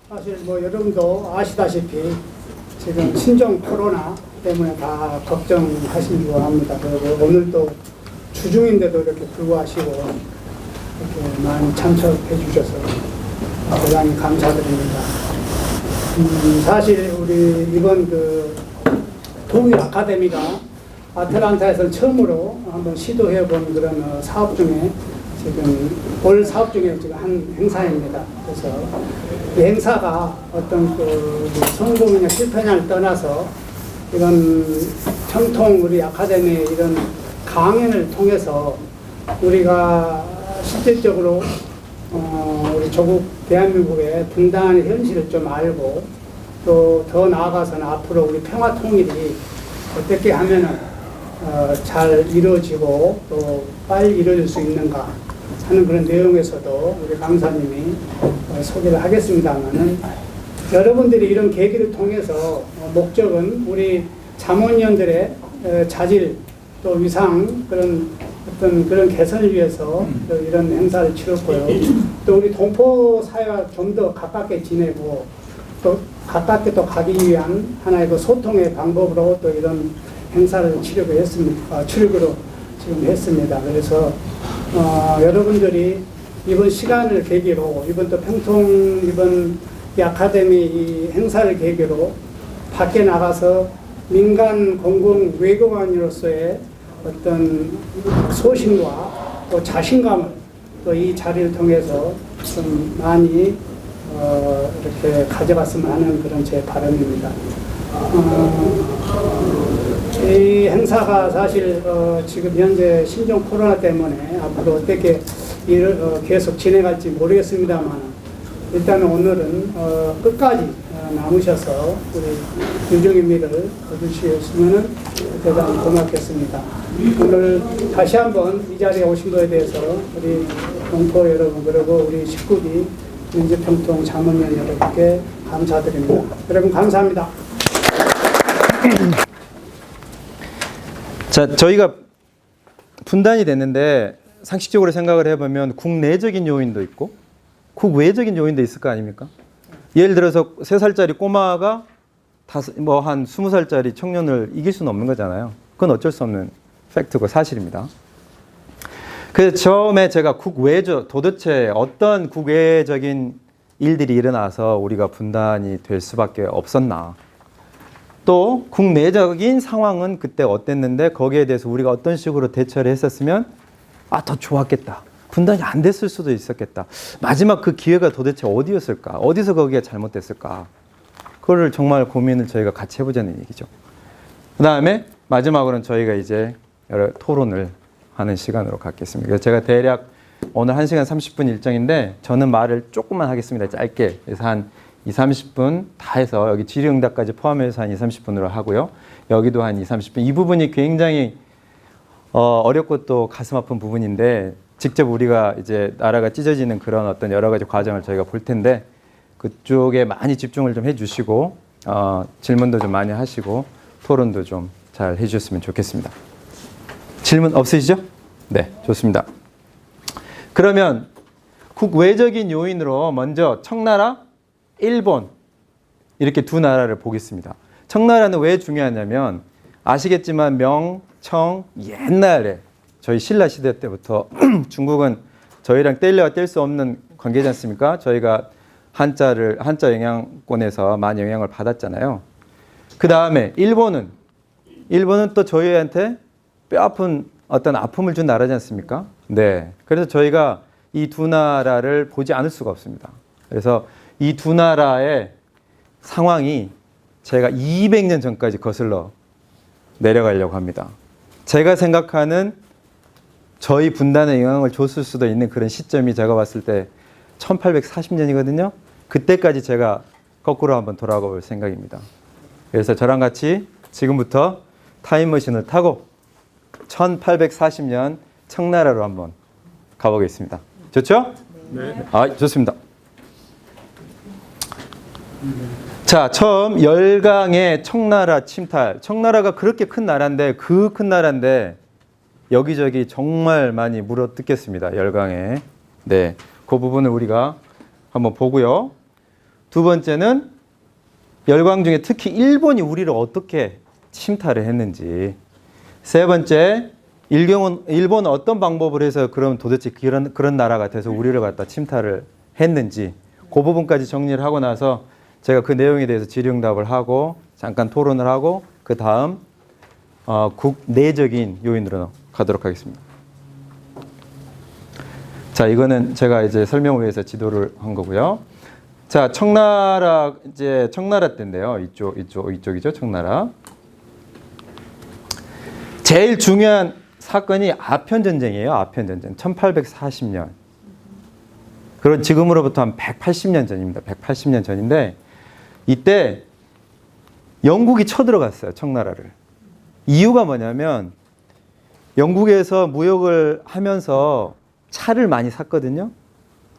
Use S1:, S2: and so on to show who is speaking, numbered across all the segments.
S1: 사실 뭐 여러분도 아시다시피 지금 신종 코로나 때문에 다 걱정하신 거 합니다. 그리고 오늘 또 주중인데도 이렇게 불구하시고 이렇게 많이 참석해 주셔서 대단히 감사드립니다. 사실 우리 이번 그 독일 아카데미가 아틀란타에서 처음으로 한번 시도해 본 그런 사업 중에 지금 올 사업 중에 지금 한 행사입니다. 그래서 이 행사가 어떤 그 성공이냐 실패냐를 떠나서 이런 평통 우리 아카데미의 이런 강연을 통해서 우리가 실질적으로 우리 조국 대한민국의 분단의 현실을 좀 알고 또 더 나아가서는 앞으로 우리 평화 통일이 어떻게 하면은 잘 이루어지고 또 빨리 이루어질 수 있는가 하는 그런 내용에서도 우리 강사님이 소개를 하겠습니다만은 여러분들이 이런 계기를 통해서 목적은 우리 자문위원들의 자질 또 위상 그런 어떤 그런 개선을 위해서 이런 행사를 치렀고요. 또 우리 동포 사회와 좀 더 가깝게 지내고 또 가깝게 또 가기 위한 하나의 그 소통의 방법으로 또 이런 행사를 치르기로 했습니다. 치르기로 지금 했습니다. 그래서 여러분들이 이번 시간을 계기로 이번 또 평통 이번 이 아카데미 이 행사를 계기로 밖에 나가서 민간 공공 외교관으로서의 어떤 소신과 또 자신감을 또 이 자리를 통해서 좀 많이 이렇게 가져갔으면 하는 그런 제 바람입니다. 이 행사가 사실 지금 현재 신종 코로나 때문에 앞으로 어떻게 계속 진행할지 모르겠습니다만 일단은 오늘은 끝까지 남으셔서 우리 유종의 미를 거두시면 대단히 고맙겠습니다. 오늘 다시 한번 이 자리에 오신 것에 대해서 우리 동포 여러분 그리고 우리 식구기 민주평통 자문위원 여러분께 감사드립니다. 여러분 감사합니다.
S2: 자, 저희가 분단이 됐는데 상식적으로 생각을 해보면 국내적인 요인도 있고 국외적인 요인도 있을 거 아닙니까? 예를 들어서 3살짜리 꼬마가 한 20살짜리 청년을 이길 수는 없는 거잖아요. 그건 어쩔 수 없는 팩트고 사실입니다. 그래서 처음에 제가 도대체 어떤 국외적인 일들이 일어나서 우리가 분단이 될 수밖에 없었나. 또 국내적인 상황은 그때 어땠는데 거기에 대해서 우리가 어떤 식으로 대처를 했었으면 더 좋았겠다. 분단이 안 됐을 수도 있었겠다. 마지막 그 기회가 도대체 어디였을까? 어디서 거기가 잘못됐을까? 그거를 정말 고민을 저희가 같이 해보자는 얘기죠. 그 다음에 마지막으로는 저희가 이제 여러 토론을 하는 시간으로 갖겠습니다. 그래서 제가 대략 오늘 1시간 30분 일정인데 저는 말을 조금만 하겠습니다. 짧게. 그래서 한 20-30분 다 해서 여기 질의응답까지 포함해서 한 20-30분으로 하고요. 여기도 한 20-30분. 이 부분이 굉장히 어렵고 또 가슴 아픈 부분인데 직접 우리가 이제 나라가 찢어지는 그런 어떤 여러 가지 과정을 저희가 볼 텐데 그쪽에 많이 집중을 좀 해주시고 질문도 좀 많이 하시고 토론도 좀 잘 해주셨으면 좋겠습니다. 질문 없으시죠? 네, 좋습니다. 그러면 국외적인 요인으로 먼저 청나라, 일본 이렇게 두 나라를 보겠습니다. 청나라는 왜 중요하냐면 아시겠지만 명, 청 옛날에 저희 신라 시대 때부터 중국은 저희랑 뗄래야 뗄 수 없는 관계지 않습니까? 저희가 한자 영향권에서 많이 영향을 받았잖아요. 그 다음에 일본은 또 저희한테 뼈아픈 어떤 아픔을 준 나라지 않습니까? 네. 그래서 저희가 이 두 나라를 보지 않을 수가 없습니다. 그래서 이 두 나라의 상황이 제가 200년 전까지 거슬러 내려가려고 합니다. 제가 생각하는 저희 분단에 영향을 줬을 수도 있는 그런 시점이 제가 봤을 때 1840년이거든요. 그때까지 제가 거꾸로 한번 돌아가 볼 생각입니다. 그래서 저랑 같이 지금부터 타임머신을 타고 1840년 청나라로 한번 가보겠습니다. 좋죠? 네. 좋습니다. 자, 처음 열강의 청나라 침탈. 청나라가 그렇게 큰 나라인데 그 큰 나라인데 여기저기 정말 많이 물어뜯겼습니다. 열강에. 네, 그 부분을 우리가 한번 보고요. 두 번째는 열강 중에 특히 일본이 우리를 어떻게 침탈을 했는지. 세 번째, 일본은 어떤 방법을 해서 그럼 도대체 그런 나라가 돼서 우리를 갖다 침탈을 했는지. 그 부분까지 정리를 하고 나서 제가 그 내용에 대해서 질의응답을 하고 잠깐 토론을 하고 그 다음 국내적인 요인으로 가도록 하겠습니다. 자, 이거는 제가 이제 설명을 위해서 지도를 한 거고요. 자, 청나라 때인데요. 이쪽이죠, 청나라. 제일 중요한 사건이 아편 전쟁이에요. 아편 전쟁. 1840년. 그런 지금으로부터 한 180년 전입니다. 180년 전인데 이때 영국이 쳐들어갔어요. 청나라를. 이유가 뭐냐면 영국에서 무역을 하면서 차를 많이 샀거든요.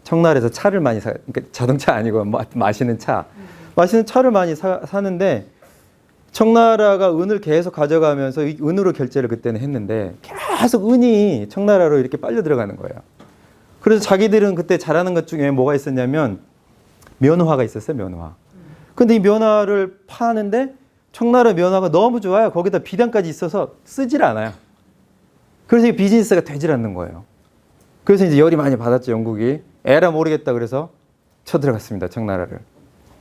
S2: 청나라에서 차를 많이 그러니까 자동차 아니고 마시는 차. 마시는 차를 많이 사는데 청나라가 은을 계속 가져가면서 은으로 결제를 그때는 했는데 계속 은이 청나라로 이렇게 빨려 들어가는 거예요. 그래서 자기들은 그때 잘하는 것 중에 뭐가 있었냐면 면화가 있었어요. 면화. 근데 이 면화를 파는데 청나라 면화가 너무 좋아요. 거기다 비단까지 있어서 쓰질 않아요. 그래서 이 비즈니스가 되질 않는 거예요. 그래서 이제 열이 많이 받았죠. 영국이. 에라 모르겠다 그래서 쳐들어갔습니다. 청나라를.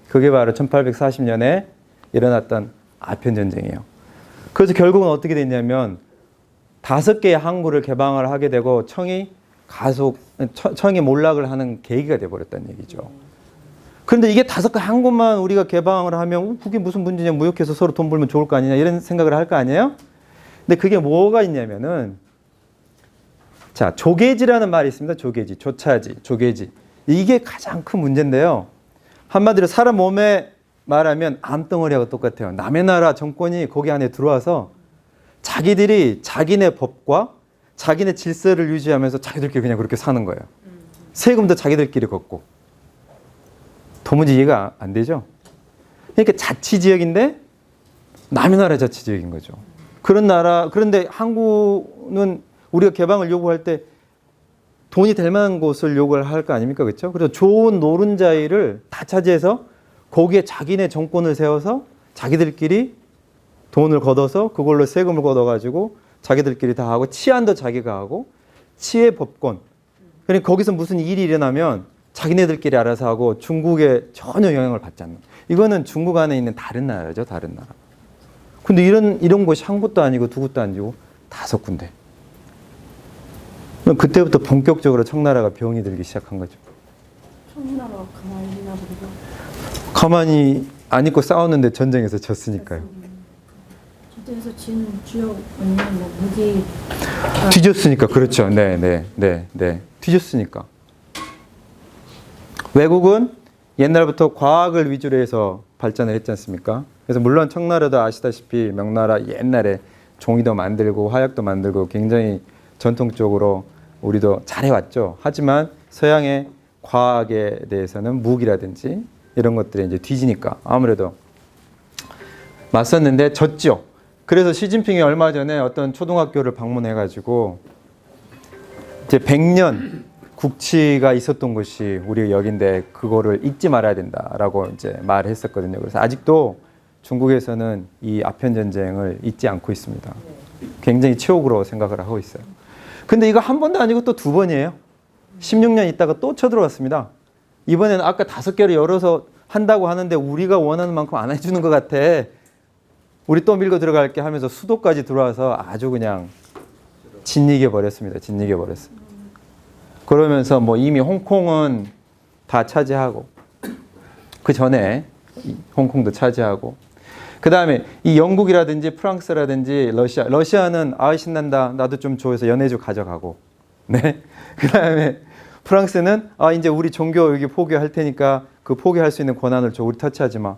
S2: 그게 바로 1840년에 일어났던 아편 전쟁이에요. 그래서 결국은 어떻게 됐냐면 5개의 항구를 개방을 하게 되고 청이 몰락을 하는 계기가 돼버렸다는 얘기죠. 그런데 이게 5개 항구만 우리가 개방을 하면 그게 무슨 문제냐, 무역해서 서로 돈 벌면 좋을 거 아니냐 이런 생각을 할 거 아니에요? 근데 그게 뭐가 있냐면은 자, 조개지라는 말이 있습니다. 조개지, 조차지, 조개지. 이게 가장 큰 문제인데요. 한마디로 사람 몸에 말하면 암덩어리하고 똑같아요. 남의 나라 정권이 거기 안에 들어와서 자기들이 자기네 법과 자기네 질서를 유지하면서 자기들끼리 그냥 그렇게 사는 거예요. 세금도 자기들끼리 걷고. 도무지 이해가 안 되죠? 그러니까 자치지역인데 남의 나라 자치지역인 거죠. 그런 나라, 그런데 항구는 우리가 개방을 요구할 때 돈이 될 만한 곳을 요구를 할 거 아닙니까? 그렇죠? 그래서 좋은 노른자위를 다 차지해서 거기에 자기네 정권을 세워서 자기들끼리 돈을 걷어서 그걸로 세금을 걷어가지고 자기들끼리 다 하고 치안도 자기가 하고 치해 법권. 그러니까 거기서 무슨 일이 일어나면 자기네들끼리 알아서 하고 중국에 전혀 영향을 받지 않는. 이거는 중국 안에 있는 다른 나라죠. 다른 나라. 근데 이런 곳이 한 곳도 아니고 두 곳도 아니고 5군데. 그때부터 본격적으로 청나라가 병이 들기 시작한 거죠.
S3: 청나라가 가만히 있나 보다.
S2: 가만히 안 있고 싸웠는데 전쟁에서 졌으니까요.
S3: 전쟁에서 진 주요 아니면 뭐 무기
S2: 뒤졌으니까. 그렇죠. 네. 뒤졌으니까. 외국은 옛날부터 과학을 위주로 해서 발전을 했지 않습니까? 그래서 물론 청나라도 아시다시피 명나라 옛날에 종이도 만들고 화약도 만들고 굉장히 전통적으로 우리도 잘해왔죠. 하지만 서양의 과학에 대해서는 무기라든지 이런 것들이 이제 뒤지니까 아무래도 맞섰는데 졌죠. 그래서 시진핑이 얼마 전에 어떤 초등학교를 방문해가지고 이제 100년 국치가 있었던 곳이 우리 여긴데 그거를 잊지 말아야 된다라고 이제 말을 했었거든요. 그래서 아직도 중국에서는 이 아편 전쟁을 잊지 않고 있습니다. 굉장히 치욕으로 생각을 하고 있어요. 근데 이거 한 번도 아니고 또 2번이에요. 16년 있다가 또 쳐들어왔습니다. 이번에는 아까 5개를 열어서 한다고 하는데 우리가 원하는 만큼 안 해주는 것 같아. 우리 또 밀고 들어갈게 하면서 수도까지 들어와서 아주 그냥 짓이겨 버렸습니다. 짓이겨 버렸어요. 그러면서 뭐 이미 홍콩은 다 차지하고 그 전에 홍콩도 차지하고 그 다음에 이 영국이라든지 프랑스라든지 러시아는 아 신난다 나도 좀 좋아해서 연해주 가져가고 네. 그 다음에 프랑스는 아 이제 우리 종교 여기 포기할 테니까 그 포기할 수 있는 권한을 줘 우리 터치하지 마.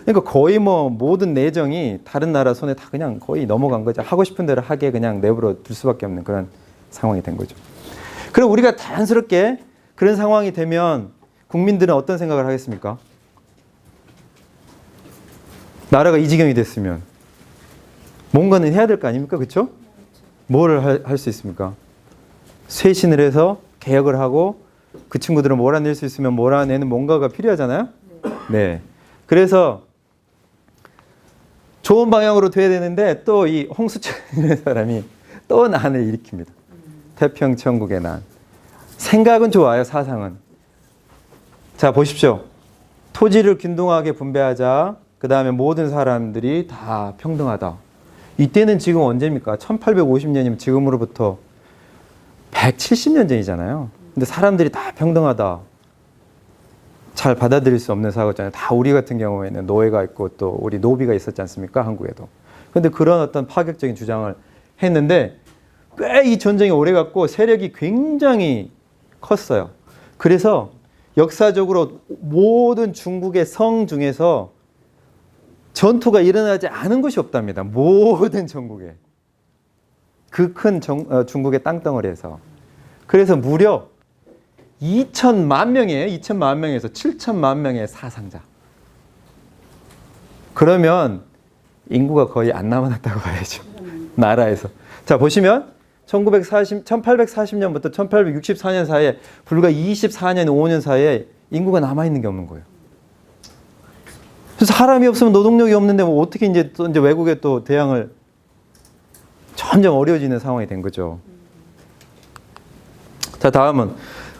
S2: 그러니까 거의 뭐 모든 내정이 다른 나라 손에 다 그냥 거의 넘어간 거죠. 하고 싶은 대로 하게 그냥 내버려 둘 수밖에 없는 그런 상황이 된 거죠. 그럼 우리가 자연스럽게 그런 상황이 되면 국민들은 어떤 생각을 하겠습니까? 나라가 이 지경이 됐으면 뭔가는 해야 될 거 아닙니까? 그렇죠? 뭐를 할 수 있습니까? 쇄신을 해서 개혁을 하고 그 친구들은 몰아낼 수 있으면 몰아내는 뭔가가 필요하잖아요. 네. 그래서 좋은 방향으로 돼야 되는데 또 이 홍수천이라는 사람이 또 난을 일으킵니다. 태평천국의 난. 생각은 좋아요, 사상은. 자, 보십시오. 토지를 균등하게 분배하자. 그 다음에 모든 사람들이 다 평등하다. 이때는 지금 언제입니까? 1850년이면 지금으로부터 170년 전이잖아요. 근데 사람들이 다 평등하다. 잘 받아들일 수 없는 사고잖아요. 다 우리 같은 경우에는 노예가 있고 또 우리 노비가 있었지 않습니까? 한국에도. 근데 그런 어떤 파격적인 주장을 했는데 꽤 이 전쟁이 오래 갔고 세력이 굉장히 컸어요. 그래서 역사적으로 모든 중국의 성 중에서 전투가 일어나지 않은 곳이 없답니다. 모든 전국에. 그 큰 중국의 땅덩어리에서. 그래서 무려 2천만 명이에요. 2천만 명에서 7천만 명의 사상자. 그러면 인구가 거의 안 남아났다고 봐야죠. 나라에서. 자, 보시면 1840년부터 1864년 사이에 불과 24년, 5년 사이에 인구가 남아있는 게 없는 거예요. 그래서 사람이 없으면 노동력이 없는데 뭐 어떻게 이제 외국에 또 대항을 점점 어려워지는 상황이 된 거죠. 자, 다음은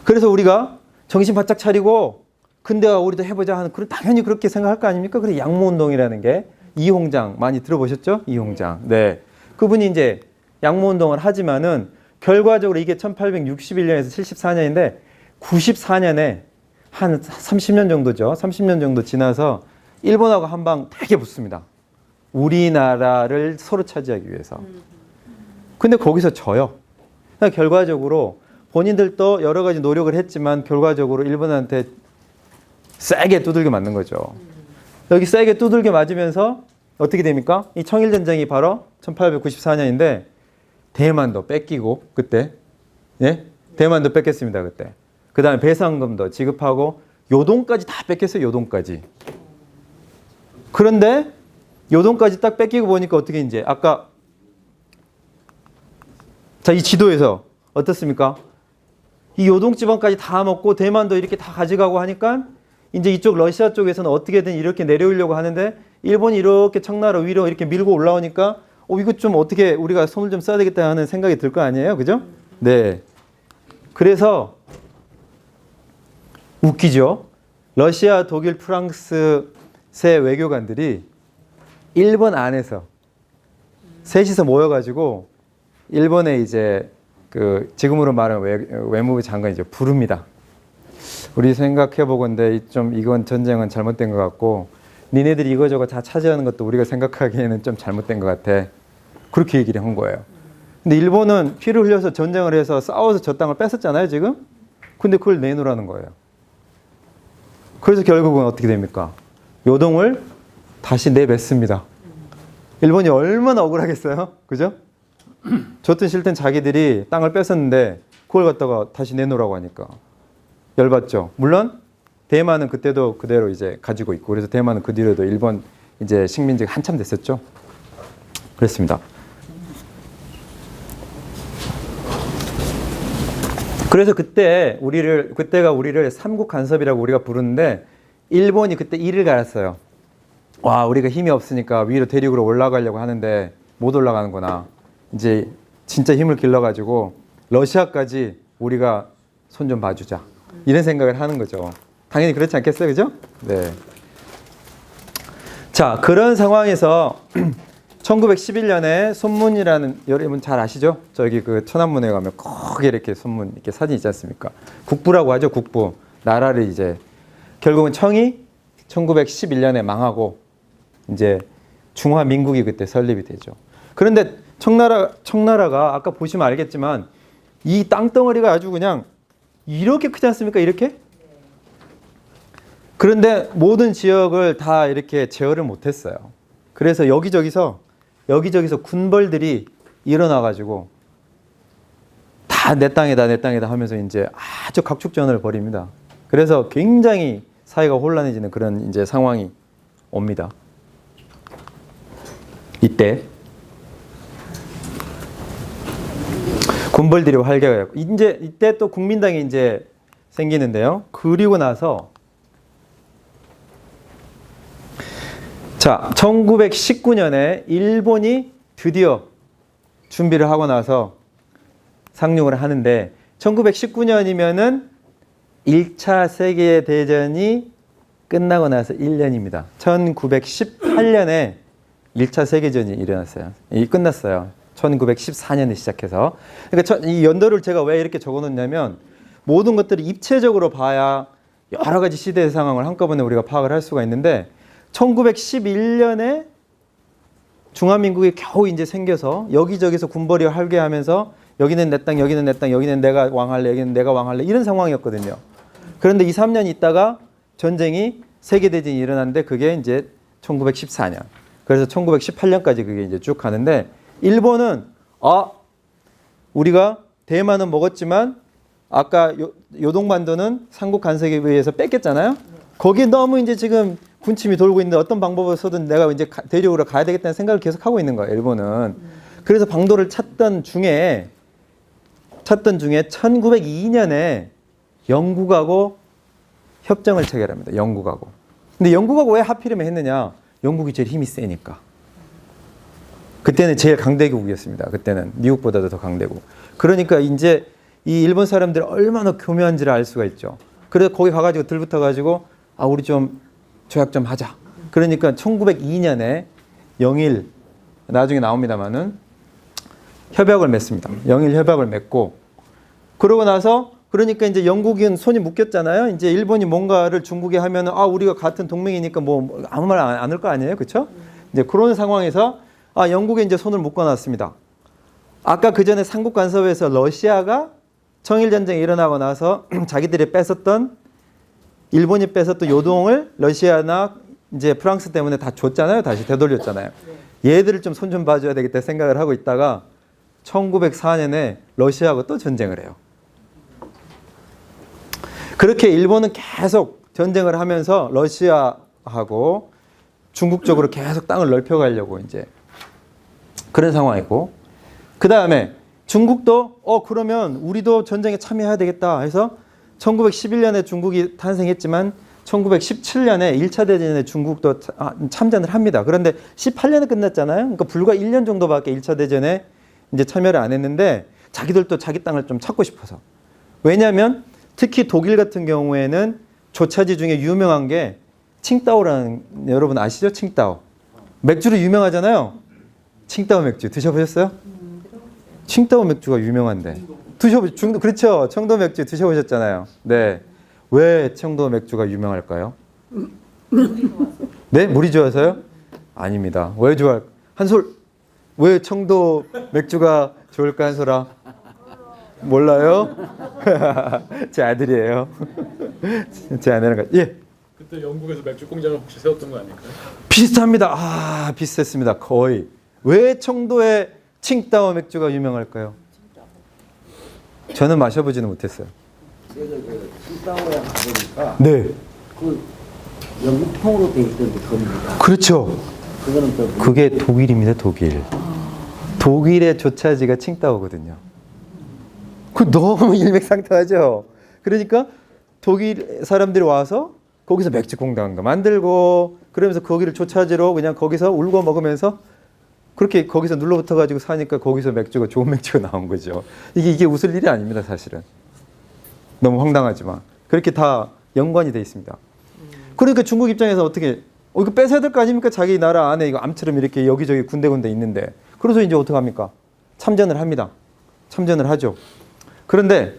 S2: 그래서 우리가 정신 바짝 차리고 근대화 우리도 해보자 하는 그런 당연히 그렇게 생각할 거 아닙니까? 그래서 양모운동이라는 게 이홍장 많이 들어보셨죠? 이홍장. 네, 그분이 이제 양모운동을 하지만은 결과적으로 이게 1861년에서 74년인데 94년에 한 30년 정도죠. 30년 정도 지나서 일본하고 한방 되게 붙습니다. 우리나라를 서로 차지하기 위해서. 근데 거기서 져요. 그러니까 결과적으로 본인들도 여러 가지 노력을 했지만 결과적으로 일본한테 세게 두들겨 맞는 거죠. 여기 세게 두들겨 맞으면서 어떻게 됩니까? 이 청일전쟁이 바로 1894년인데 대만도 뺏기고 그때 예? 대만도 뺏겼습니다. 그때. 그 다음에 배상금도 지급하고 요동까지 다 뺏겼어요. 요동까지. 그런데 요동까지 딱 뺏기고 보니까 어떻게 이제 아까 자, 이 지도에서 어떻습니까? 이 요동 지방까지 다 먹고 대만도 이렇게 다 가져가고 하니까 이제 이쪽 러시아 쪽에서는 어떻게든 이렇게 내려오려고 하는데 일본이 이렇게 청나라 위로 이렇게 밀고 올라오니까 이거 좀 어떻게 우리가 손을 좀 써야 되겠다 하는 생각이 들 거 아니에요? 그죠? 네. 그래서 웃기죠? 러시아, 독일, 프랑스 세 외교관들이 일본 안에서 셋이서 모여가지고 일본에 이제 그 지금으로 말하면 외무부 장관 이제 부릅니다. 우리 생각해 보건데 좀 이건 전쟁은 잘못된 것 같고 니네들이 이거저거 다 차지하는 것도 우리가 생각하기에는 좀 잘못된 것 같아. 그렇게 얘기를 한 거예요. 근데 일본은 피를 흘려서 전쟁을 해서 싸워서 저 땅을 뺏었잖아요, 지금. 근데 그걸 내놓으라는 거예요. 그래서 결국은 어떻게 됩니까? 요동을 다시 내뱉습니다. 일본이 얼마나 억울하겠어요? 그죠? 좋든 싫든 자기들이 땅을 뺏었는데 그걸 갖다가 다시 내놓으라고 하니까 열받죠. 물론 대만은 그때도 그대로 이제 가지고 있고 그래서 대만은 그 뒤로도 일본 이제 식민지가 한참 됐었죠. 그렇습니다. 그래서 그때가 우리를 삼국 간섭이라고 우리가 부르는데 일본이 그때 이를 갈았어요. 와, 우리가 힘이 없으니까 위로 대륙으로 올라가려고 하는데 못 올라가는구나. 이제 진짜 힘을 길러가지고 러시아까지 우리가 손 좀 봐주자. 이런 생각을 하는 거죠. 당연히 그렇지 않겠어요? 그죠? 네. 자, 그런 상황에서 1911년에 손문이라는, 여러분 잘 아시죠? 저기 그 천안문에 가면 꼭 이렇게 손문, 이렇게 사진 있지 않습니까? 국부라고 하죠, 국부. 나라를 이제, 결국은 청이 1911년에 망하고, 이제 중화민국이 그때 설립이 되죠. 그런데 청나라가 아까 보시면 알겠지만, 이 땅덩어리가 아주 그냥 이렇게 크지 않습니까? 이렇게? 그런데 모든 지역을 다 이렇게 제어를 못했어요. 그래서 여기저기서 군벌들이 일어나가지고 다 내 땅이다 하면서 이제 아주 각축전을 벌입니다. 그래서 굉장히 사회가 혼란해지는 그런 이제 상황이 옵니다. 이때 군벌들이 활개가요. 이제 이때 또 국민당이 이제 생기는데요. 그리고 나서 자, 1919년에 일본이 드디어 준비를 하고 나서 상륙을 하는데 1919년이면은 1차 세계대전이 끝나고 나서 1년입니다. 1918년에 1차 세계전이 일어났어요. 끝났어요. 1914년에 시작해서. 그러니까 이 연도를 제가 왜 이렇게 적어 놓냐면 모든 것들을 입체적으로 봐야 여러 가지 시대의 상황을 한꺼번에 우리가 파악을 할 수가 있는데 1911년에 중화민국이 겨우 이제 생겨서 여기저기서 군벌이가 활개하면서 여기는 내 땅, 여기는 내 땅, 여기는 내가 왕할래, 여기는 내가 왕할래 이런 상황이었거든요. 그런데 2, 3년 있다가 전쟁이 세계대전이 일어났는데 그게 이제 1914년. 그래서 1918년까지 그게 이제 쭉 가는데 일본은 우리가 대만은 먹었지만 아까 요동반도는 삼국 간섭에 의해서 뺏겼잖아요. 거기 너무 이제 지금 군침이 돌고 있는데 어떤 방법으로서든 내가 이제 대륙으로 가야 되겠다는 생각을 계속 하고 있는 거예요, 일본은. 그래서 방도를 찾던 중에 1902년에 영국하고 협정을 체결합니다. 영국하고. 근데 영국하고 왜 하필이면 했느냐? 영국이 제일 힘이 세니까. 그때는 제일 강대국이었습니다. 그때는 미국보다도 더 강대국. 그러니까 이제 이 일본 사람들이 얼마나 교묘한지를 알 수가 있죠. 그래서 거기 가가지고 들붙어가지고 우리 좀 조약 좀 하자. 그러니까 1902년에 영일 나중에 나옵니다만은 협약을 맺습니다. 영일 협약을 맺고 그러고 나서 그러니까 이제 영국은 손이 묶였잖아요. 이제 일본이 뭔가를 중국에 하면은 우리가 같은 동맹이니까 뭐 아무 말 안 할 거 아니에요, 그렇죠? 이제 그런 상황에서 영국에 이제 손을 묶어놨습니다. 아까 그 전에 삼국 간섭에서 러시아가 청일 전쟁이 일어나고 나서 자기들이 뺏었던 일본이 뺏었던 요동을 러시아나 이제 프랑스 때문에 다 줬잖아요. 다시 되돌렸잖아요. 얘들을 좀 손 좀 봐줘야 되겠다 생각을 하고 있다가 1904년에 러시아하고 또 전쟁을 해요. 그렇게 일본은 계속 전쟁을 하면서 러시아하고 중국 쪽으로 계속 땅을 넓혀가려고 이제 그런 상황이고 그 다음에 중국도 그러면 우리도 전쟁에 참여해야 되겠다 해서 1911년에 중국이 탄생했지만 1917년에 1차 대전에 중국도 참전을 합니다. 그런데 18년에 끝났잖아요. 그러니까 불과 1년 정도밖에 1차 대전에 이제 참여를 안 했는데 자기들도 자기 땅을 좀 찾고 싶어서. 왜냐하면 특히 독일 같은 경우에는 조차지 중에 유명한 게 칭따오라는 여러분 아시죠? 칭따오. 맥주로 유명하잖아요. 칭따오 맥주 드셔보셨어요? 칭따오 맥주가 유명한데 그렇죠. 청도 맥주 드셔보셨잖아요. 네. 왜 청도 맥주가 유명할까요? 네? 물이 좋아서요? 아닙니다. 왜 좋아할까? 한솔 왜 청도 맥주가 좋을까 한솔아? 몰라요? 제 아들이에요. 제 아내랑 같이.
S4: 그때 영국에서 맥주 공장을 혹시 세웠던 거 아닐까요?
S2: 비슷합니다. 비슷했습니다. 거의. 왜 청도에 칭따오 맥주가 유명할까요? 저는 마셔보지는 못했어요.
S5: 제가 칭따오에 가보니까
S2: 네.
S5: 그 영국통으로 돼 있던 겁니다.
S2: 그렇죠.
S5: 그거는 또
S2: 그게 독일입니다. 독일. 독일의 조차지가 칭따오거든요. 그 너무 일맥상통하죠. 그러니까 독일 사람들이 와서 거기서 맥주 공장도 만들고 그러면서 거기를 조차지로 그냥 거기서 울고 먹으면서 그렇게 거기서 눌러붙어 가지고 사니까 거기서 맥주가 좋은 맥주가 나온 거죠. 이게 웃을 일이 아닙니다, 사실은. 너무 황당하지만 그렇게 다 연관이 돼 있습니다. 그러니까 중국 입장에서 어떻게 이거 뺏어야 될 거 아닙니까? 자기 나라 안에 이거 암처럼 이렇게 여기저기 군데군데 있는데. 그래서 이제 어떻게 합니까? 참전을 합니다. 참전을 하죠. 그런데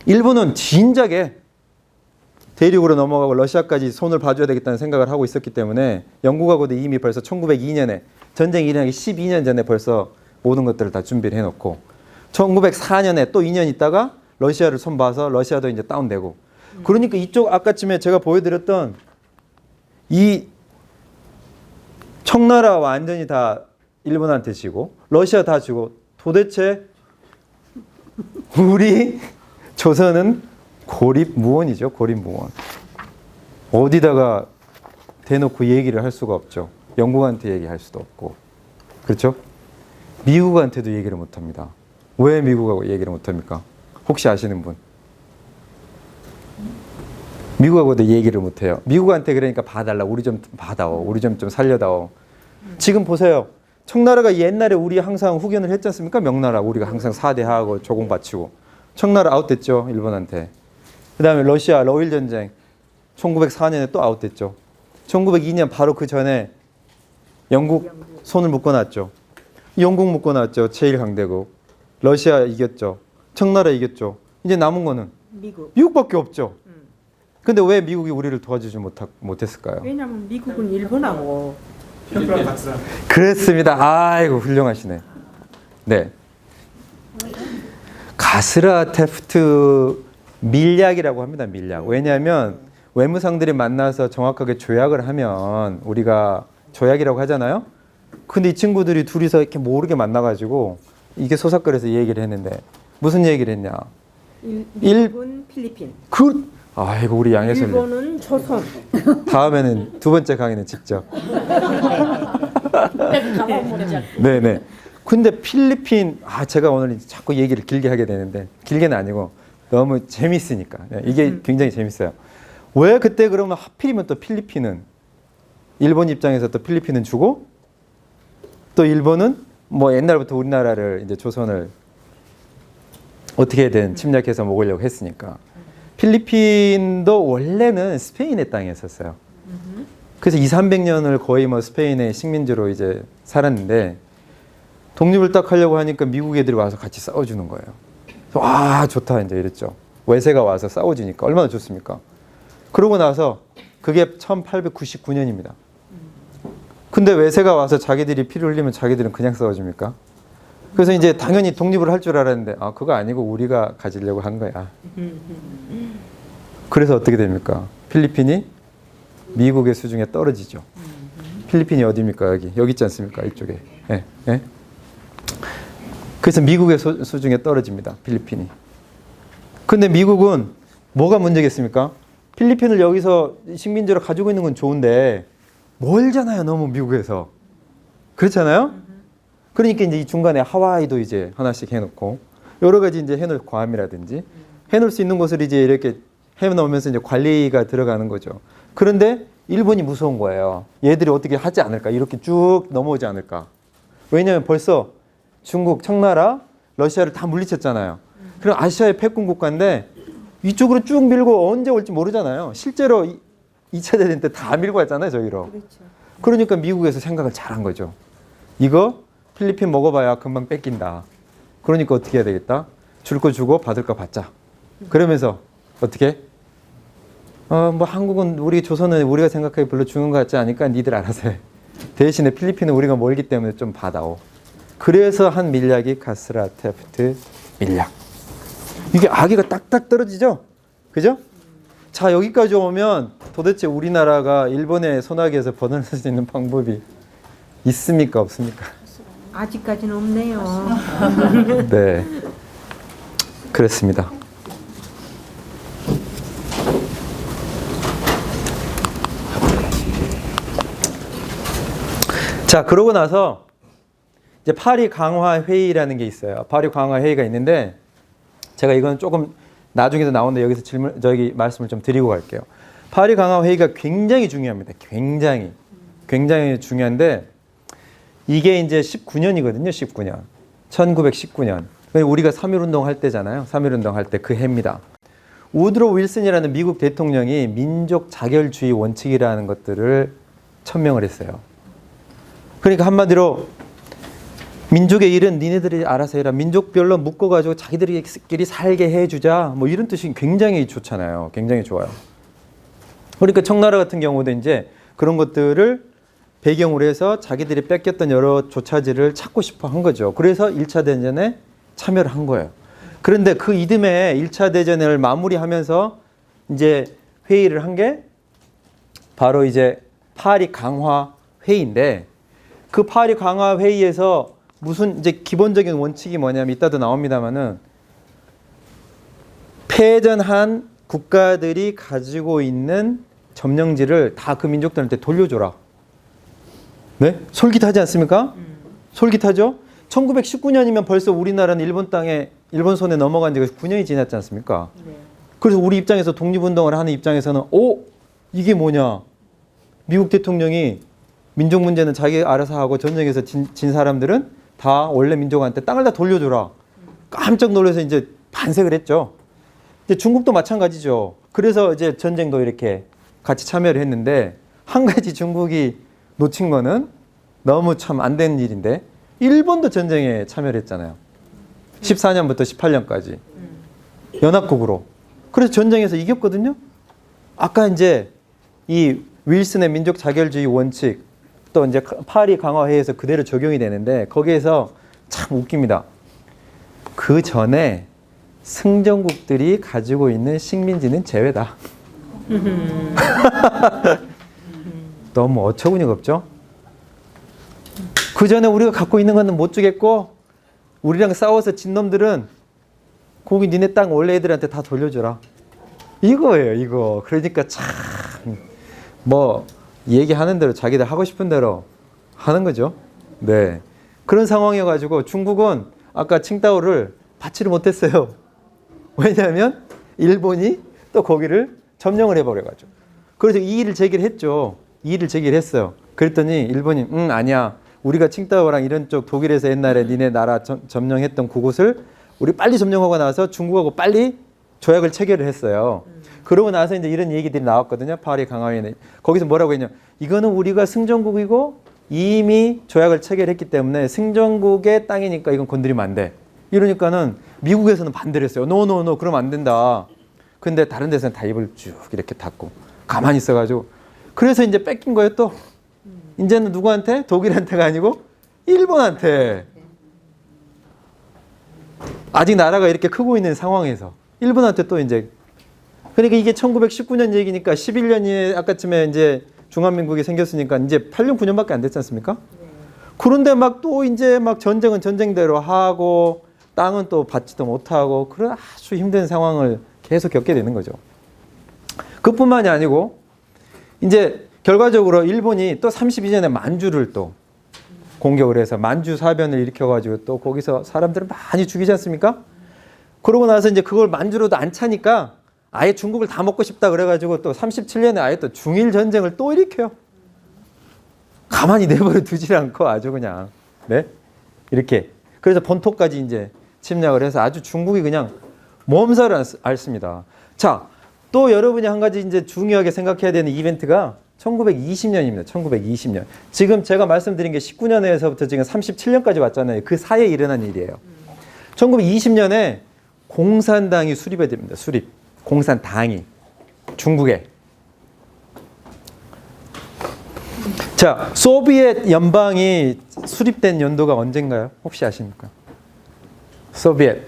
S2: 일본은 진작에 대륙으로 넘어가고 러시아까지 손을 봐줘야 되겠다는 생각을 하고 있었기 때문에 영국하고도 이미 벌써 1902년에 전쟁이 일어나기 12년 전에 벌써 모든 것들을 다 준비를 해놓고 1904년에 또 2년 있다가 러시아를 손봐서 러시아도 이제 다운되고 그러니까 이쪽 아까쯤에 제가 보여드렸던 이 청나라 완전히 다 일본한테 지고 러시아 다 지고 도대체 우리 조선은 고립무원이죠. 고립무원. 어디다가 대놓고 얘기를 할 수가 없죠. 영국한테 얘기할 수도 없고. 그렇죠? 미국한테도 얘기를 못합니다. 왜 미국하고 얘기를 못합니까? 혹시 아시는 분? 미국하고도 얘기를 못해요. 미국한테 그러니까 봐달라. 우리 좀 봐다오. 우리 좀 살려다오. 지금 보세요. 청나라가 옛날에 우리 항상 후견을 했지 않습니까? 명나라 우리가 항상 4대하고 조공 바치고. 청나라 아웃됐죠. 일본한테. 그 다음에 러시아 러일 전쟁 1904년에 또 아웃됐죠. 1902년 바로 그 전에 영국 손을 묶어놨죠. 영국 묶어놨죠. 제1강대국. 러시아 이겼죠. 청나라 이겼죠. 이제 남은 거는 미국밖에 없죠. 근데 왜 미국이 우리를 도와주지 못했을까요?
S6: 왜냐면 미국은 일본하고
S1: 필리핀 같이
S2: 그렇습니다. 아이고 훌륭하시네. 네. 가스라 테프트 밀약이라고 합니다. 밀약. 왜냐하면 외무상들이 만나서 정확하게 조약을 하면 우리가 조약이라고 하잖아요. 근데 이 친구들이 둘이서 이렇게 모르게 만나가지고 이게 소삭거려서 얘기를 했는데 무슨 얘기를 했냐?
S6: 미국은 필리핀,
S2: 아이고 우리 양혜선님.
S6: 일본은 조선.
S2: 다음에는 두 번째 강의는 직접. 네네. 근데 필리핀 제가 오늘 자꾸 얘기를 길게 하게 되는데 길게는 아니고 너무 재밌으니까 이게 굉장히 재밌어요. 왜 그때 그러면 하필이면 또 필리핀은 일본 입장에서 또 필리핀은 주고 또 일본은 뭐 옛날부터 우리나라를 이제 조선을 어떻게든 침략해서 먹으려고 했으니까 필리핀도 원래는 스페인의 땅이었었어요. 그래서 200~300년을 거의 뭐 스페인의 식민지로 이제 살았는데 독립을 딱 하려고 하니까 미국 애들이 와서 같이 싸워주는 거예요. 와 좋다 이제 이랬죠. 외세가 와서 싸워주니까 얼마나 좋습니까? 그러고 나서 그게 1899년입니다. 근데 외세가 와서 자기들이 피를 흘리면 자기들은 그냥 싸워줍니까? 그래서 이제 당연히 독립을 할 줄 알았는데 그거 아니고 우리가 가지려고 한 거야. 그래서 어떻게 됩니까? 필리핀이 미국의 수중에 떨어지죠. 필리핀이 어디입니까? 여기 있지 않습니까? 이쪽에. 예, 예. 그래서 미국의 수중에 떨어집니다. 필리핀이. 근데 미국은 뭐가 문제겠습니까? 필리핀을 여기서 식민지로 가지고 있는 건 좋은데 멀잖아요. 너무 미국에서. 그렇잖아요? 그러니까 이제 이 중간에 하와이도 이제 하나씩 해놓고 여러 가지 이제 해놓을 괌이라든지 해놓을 수 있는 곳을 이제 이렇게 해놓으면서 이제 관리가 들어가는 거죠. 그런데 일본이 무서운 거예요. 얘들이 어떻게 하지 않을까? 이렇게 쭉 넘어오지 않을까? 왜냐하면 벌써 중국, 청나라, 러시아를 다 물리쳤잖아요. 그럼 아시아의 패권 국가인데 이쪽으로 쭉 밀고 언제 올지 모르잖아요. 실제로 2차 대전 때 다 밀고 왔잖아요, 저기로.
S6: 그렇죠.
S2: 그러니까 미국에서 생각을 잘한 거죠. 이거 필리핀 먹어봐야 금방 뺏긴다. 그러니까 어떻게 해야 되겠다? 줄 거 주고 받을 거 받자. 그러면서 어떻게? 뭐 한국은 우리 조선은 우리가 생각하기 별로 중요한 것 같지 않으니까 니들 알아서 해. 대신에 필리핀은 우리가 멀기 때문에 좀 받아오. 그래서 한 밀약이 가스라 테프트 밀약. 이게 아기가 딱딱 떨어지죠? 그죠? 자, 여기까지 오면 도대체 우리나라가 일본의 손아귀에서 벗어날 수 있는 방법이 있습니까? 없습니까?
S6: 아직까지는 없네요.
S2: 네. 그렇습니다. 자, 그러고 나서 이제 파리 강화 회의라는 게 있어요. 파리 강화 회의가 있는데 제가 이건 조금 나중에도 나오는데 여기서 말씀을 좀 드리고 갈게요. 파리 강화 회의가 굉장히 중요합니다. 굉장히 중요한데 이게 이제 19년이거든요. 1919년. 우리가 3.1운동 할 때잖아요. 3.1운동 할 때 그 해입니다. 우드로 윌슨이라는 미국 대통령이 민족 자결주의 원칙이라는 것들을 천명을 했어요. 그러니까 한마디로 민족의 일은 니네들이 알아서 해라. 민족별로 묶어가지고 자기들끼리 살게 해주자. 뭐 이런 뜻이 굉장히 좋잖아요. 굉장히 좋아요. 그러니까 청나라 같은 경우도 이제 그런 것들을 배경으로 해서 자기들이 뺏겼던 여러 조차지를 찾고 싶어 한 거죠. 그래서 1차 대전에 참여를 한 거예요. 그런데 그 이듬해 1차 대전을 마무리하면서 이제 회의를 한 게 바로 이제 파리 강화 회의인데 그 파리 강화 회의에서 무슨 이제 기본적인 원칙이 뭐냐면 이따도 나옵니다만은 패전한 국가들이 가지고 있는 점령지를 다 그 민족들한테 돌려줘라. 네? 솔깃하지 않습니까? 솔깃하죠? 1919년이면 벌써 우리나라는 일본 손에 넘어간 지가 9년이 지났지 않습니까?
S6: 네.
S2: 그래서 우리 입장에서 독립운동을 하는 입장에서는 이게 뭐냐. 미국 대통령이 민족 문제는 자기 알아서 하고 전쟁에서 진 사람들은 다 원래 민족한테 땅을 다 돌려줘라. 깜짝 놀라서 이제 반색을 했죠. 이제 중국도 마찬가지죠. 그래서 이제 전쟁도 이렇게 같이 참여를 했는데 한 가지 중국이 놓친 거는 너무 참 안 된 일인데 일본도 전쟁에 참여를 했잖아요. 14년부터 18년까지 연합국으로. 그래서 전쟁에서 이겼거든요. 아까 이제 이 윌슨의 민족 자결주의 원칙 또 이제 파리 강화회에서 그대로 적용이 되는데 거기에서 참 웃깁니다. 그 전에 승전국들이 가지고 있는 식민지는 제외다. 너무 어처구니가 없죠? 그 전에 우리가 갖고 있는 거는 못 주겠고 우리랑 싸워서 진 놈들은 거기 니네 땅 원래 애들한테 다 돌려줘라. 이거예요, 이거. 그러니까 참 뭐 얘기하는 대로 자기들 하고 싶은 대로 하는 거죠. 네. 그런 상황이어가지고 중국은 아까 칭다오를 받지를 못했어요. 왜냐하면 일본이 또 거기를 점령을 해버려가지고. 그래서 이의를 제기를 했죠. 이의를 제기를 했어요. 그랬더니 일본이 아니야. 우리가 칭다오랑 이런 쪽 독일에서 옛날에 니네 나라 점령했던 그곳을 우리 빨리 점령하고 나서 중국하고 빨리 조약을 체결을 했어요. 그러고 나서 이제 이런 얘기들이 나왔거든요. 파리 강화회는. 거기서 뭐라고 했냐. 이거는 우리가 승전국이고 이미 조약을 체결했기 때문에 승전국의 땅이니까 이건 건드리면 안 돼. 이러니까는 미국에서는 반대를 했어요. 노, 그러면 안 된다. 근데 다른 데서는 다 입을 쭉 이렇게 닫고 가만히 있어가지고. 그래서 이제 뺏긴 거예요 또. 이제는 누구한테? 독일한테가 아니고 일본한테. 아직 나라가 이렇게 크고 있는 상황에서 일본한테 또 이제. 그러니까 이게 1919년 얘기니까 11년이 아까쯤에 이제 중화민국이 생겼으니까 이제 8년 9년밖에 안 됐지 않습니까? 그런데 막 또 이제 막 전쟁은 전쟁대로 하고 땅은 또 받지도 못하고 그런 아주 힘든 상황을 계속 겪게 되는 거죠. 그뿐만이 아니고 이제 결과적으로 일본이 또 32년에 만주를 또 공격을 해서 만주 사변을 일으켜가지고 또 거기서 사람들을 많이 죽이지 않습니까? 그러고 나서 이제 그걸 만주로도 안 차니까 아예 중국을 다 먹고 싶다 그래가지고 또 37년에 아예 또 중일 전쟁을 또 일으켜요. 가만히 내버려 두질 않고 아주 그냥 네 이렇게 그래서 본토까지 이제 침략을 해서 아주 중국이 그냥 몸살을 앓습니다. 자, 또 여러분이 한 가지 이제 중요하게 생각해야 되는 이벤트가 1920년입니다. 1920년. 지금 제가 말씀드린 게 19년에서부터 지금 37년까지 왔잖아요. 그 사이에 일어난 일이에요. 1920년에 공산당이 수립이 됩니다. 수립. 공산당이 중국에. 자, 소비에트 연방이 수립된 연도가 언젠가요? 혹시 아십니까? 소비에트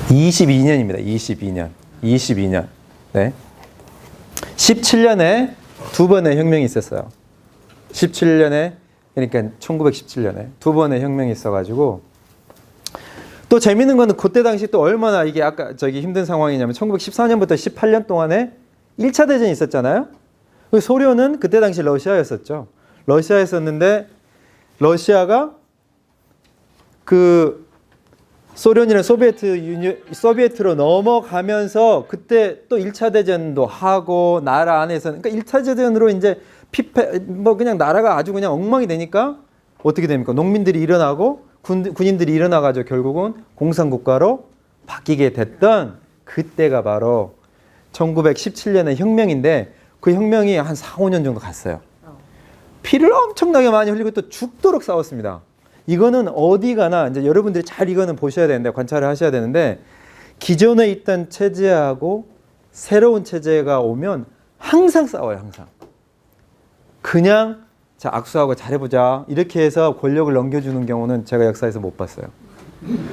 S2: 22년입니다. 22년. 네. 17년에 두 번의 혁명이 있었어요. 17년에 그러니까 1917년에 두 번의 혁명이 있어가지고 또 재밌는 거는 그때 당시 또 얼마나 이게 아까 저기 힘든 상황이냐면 1914년부터 18년 동안에 1차 대전이 있었잖아요. 소련은 그때 당시 러시아였었죠. 러시아였었는데 러시아가 그 소련이나 소비에트로 넘어가면서 그때 또 1차 대전도 하고 나라 안에서 그러니까 1차 대전으로 이제 뭐 그냥 나라가 아주 그냥 엉망이 되니까 어떻게 됩니까? 농민들이 일어나고 군인들이 일어나가지고 결국은 공산국가로 바뀌게 됐던 그때가 바로 1917년의 혁명인데 그 혁명이 한 4, 5년 정도 갔어요. 피를 엄청나게 많이 흘리고 또 죽도록 싸웠습니다. 이거는 어디 가나 이제 여러분들이 잘 이거는 보셔야 되는데 관찰을 하셔야 되는데 기존에 있던 체제하고 새로운 체제가 오면 항상 싸워요. 항상. 그냥 자 악수하고 잘해보자 이렇게 해서 권력을 넘겨주는 경우는 제가 역사에서 못 봤어요.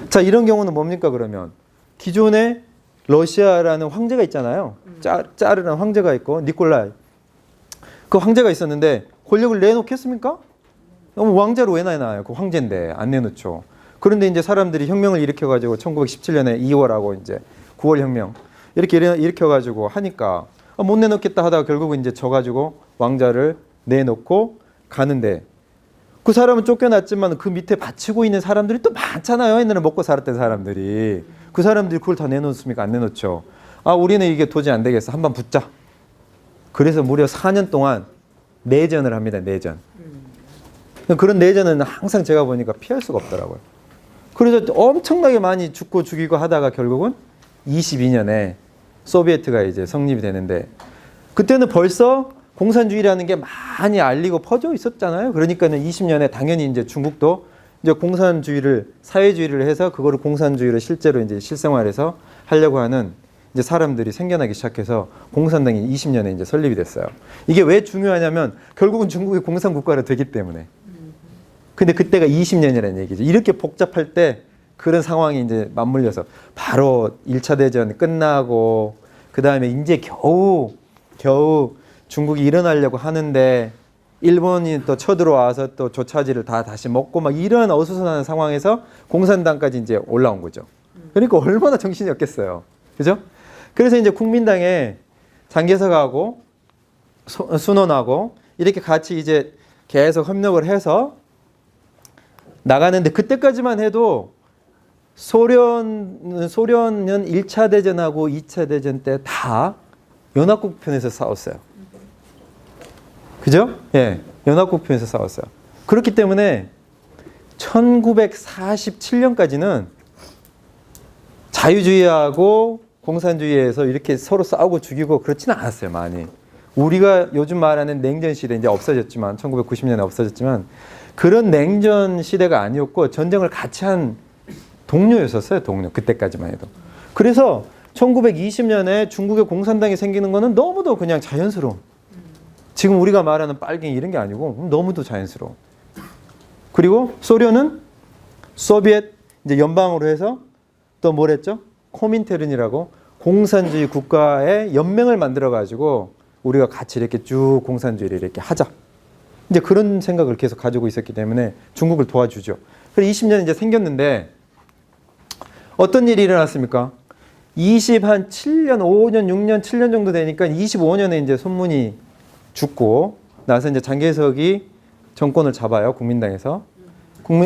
S2: 자 이런 경우는 뭡니까 그러면 기존에 러시아라는 황제가 있잖아요. 짜르라는 황제가 있고 니콜라이 그 황제가 있었는데 권력을 내놓겠습니까? 왕자로 왜 내놔요? 그 황제인데 안 내놓죠. 그런데 이제 사람들이 혁명을 일으켜가지고 1917년에 2월하고 이제 9월 혁명 이렇게 일으켜가지고 하니까 못 내놓겠다 하다가 결국은 이제 져가지고 왕자를 내놓고 가는데 그 사람은 쫓겨났지만 그 밑에 바치고 있는 사람들이 또 많잖아요. 옛날에 먹고 살았던 사람들이. 그 사람들이 그걸 다 내놓습니까? 안 내놓죠. 아, 우리는 이게 도저히 안 되겠어. 한번 붙자. 그래서 무려 4년 동안 내전을 합니다. 내전. 그런 내전은 항상 제가 보니까 피할 수가 없더라고요. 그래서 엄청나게 많이 죽고 죽이고 하다가 결국은 22년에 소비에트가 이제 성립이 되는데, 그때는 벌써 공산주의라는 게 많이 알리고 퍼져 있었잖아요. 그러니까는 20년에 당연히 이제 중국도 이제 공산주의를, 사회주의를 해서 그거를 공산주의를 실제로 이제 실생활에서 하려고 하는 이제 사람들이 생겨나기 시작해서 공산당이 20년에 이제 설립이 됐어요. 이게 왜 중요하냐면 결국은 중국이 공산국가로 되기 때문에. 근데 그때가 20년이라는 얘기죠. 이렇게 복잡할 때 그런 상황이 이제 맞물려서 바로 1차 대전 끝나고 그 다음에 이제 겨우 중국이 일어나려고 하는데 일본이 또 쳐들어와서 또 조차지를 다 다시 먹고 막 이런 어수선한 상황에서 공산당까지 이제 올라온 거죠. 그러니까 얼마나 정신이 없겠어요. 그죠? 그래서 이제 국민당에 장개석하고 순원하고 이렇게 같이 이제 계속 협력을 해서 나가는데, 그때까지만 해도 소련은 1차 대전하고 2차 대전 때 다 연합국 편에서 싸웠어요. 그죠? 예. 연합국 편에서 싸웠어요. 그렇기 때문에 1947년까지는 자유주의하고 공산주의에서 이렇게 서로 싸우고 죽이고 그렇지는 않았어요, 많이. 우리가 요즘 말하는 냉전 시대 이제 없어졌지만, 1990년에 없어졌지만, 그런 냉전 시대가 아니었고 전쟁을 같이 한 동료였었어요, 동료. 그때까지만 해도. 그래서 1920년에 중국의 공산당이 생기는 거는 너무도 그냥 자연스러운, 지금 우리가 말하는 빨갱이 이런 게 아니고 너무도 자연스러워. 그리고 소련은 소비에트 이제 연방으로 해서 또 뭘 했죠? 코민테른이라고 공산주의 국가의 연맹을 만들어 가지고 우리가 같이 이렇게 쭉 공산주의를 이렇게 하자. 이제 그런 생각을 계속 가지고 있었기 때문에 중국을 도와주죠. 그래서 20년 이제 생겼는데 어떤 일이 일어났습니까? 7년, 5년, 6년, 7년 정도 되니까 25년에 이제 손문이 죽고 나서 이제 장개석이 정권을 잡아요. 국민당에서.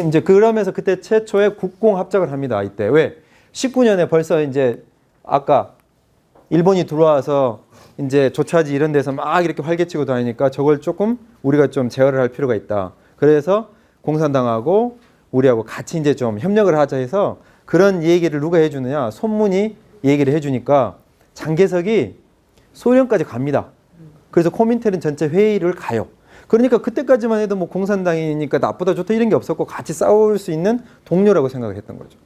S2: 이제 그러면서 그때 최초의 국공 합작을 합니다. 이때. 왜? 19년에 벌써 이제 아까 일본이 들어와서 이제 조차지 이런 데서 막 이렇게 활개치고 다니니까 저걸 조금 우리가 좀 제어를 할 필요가 있다. 그래서 공산당하고 우리하고 같이 이제 좀 협력을 하자 해서 그런 얘기를 누가 해주느냐? 손문이 얘기를 해주니까 장개석이 소련까지 갑니다. 그래서 코민테른 전체 회의를 가요. 그러니까 그때까지만 해도 뭐 공산당이니까 나쁘다 좋다 이런 게 없었고 같이 싸울 수 있는 동료라고 생각을 했던 거죠.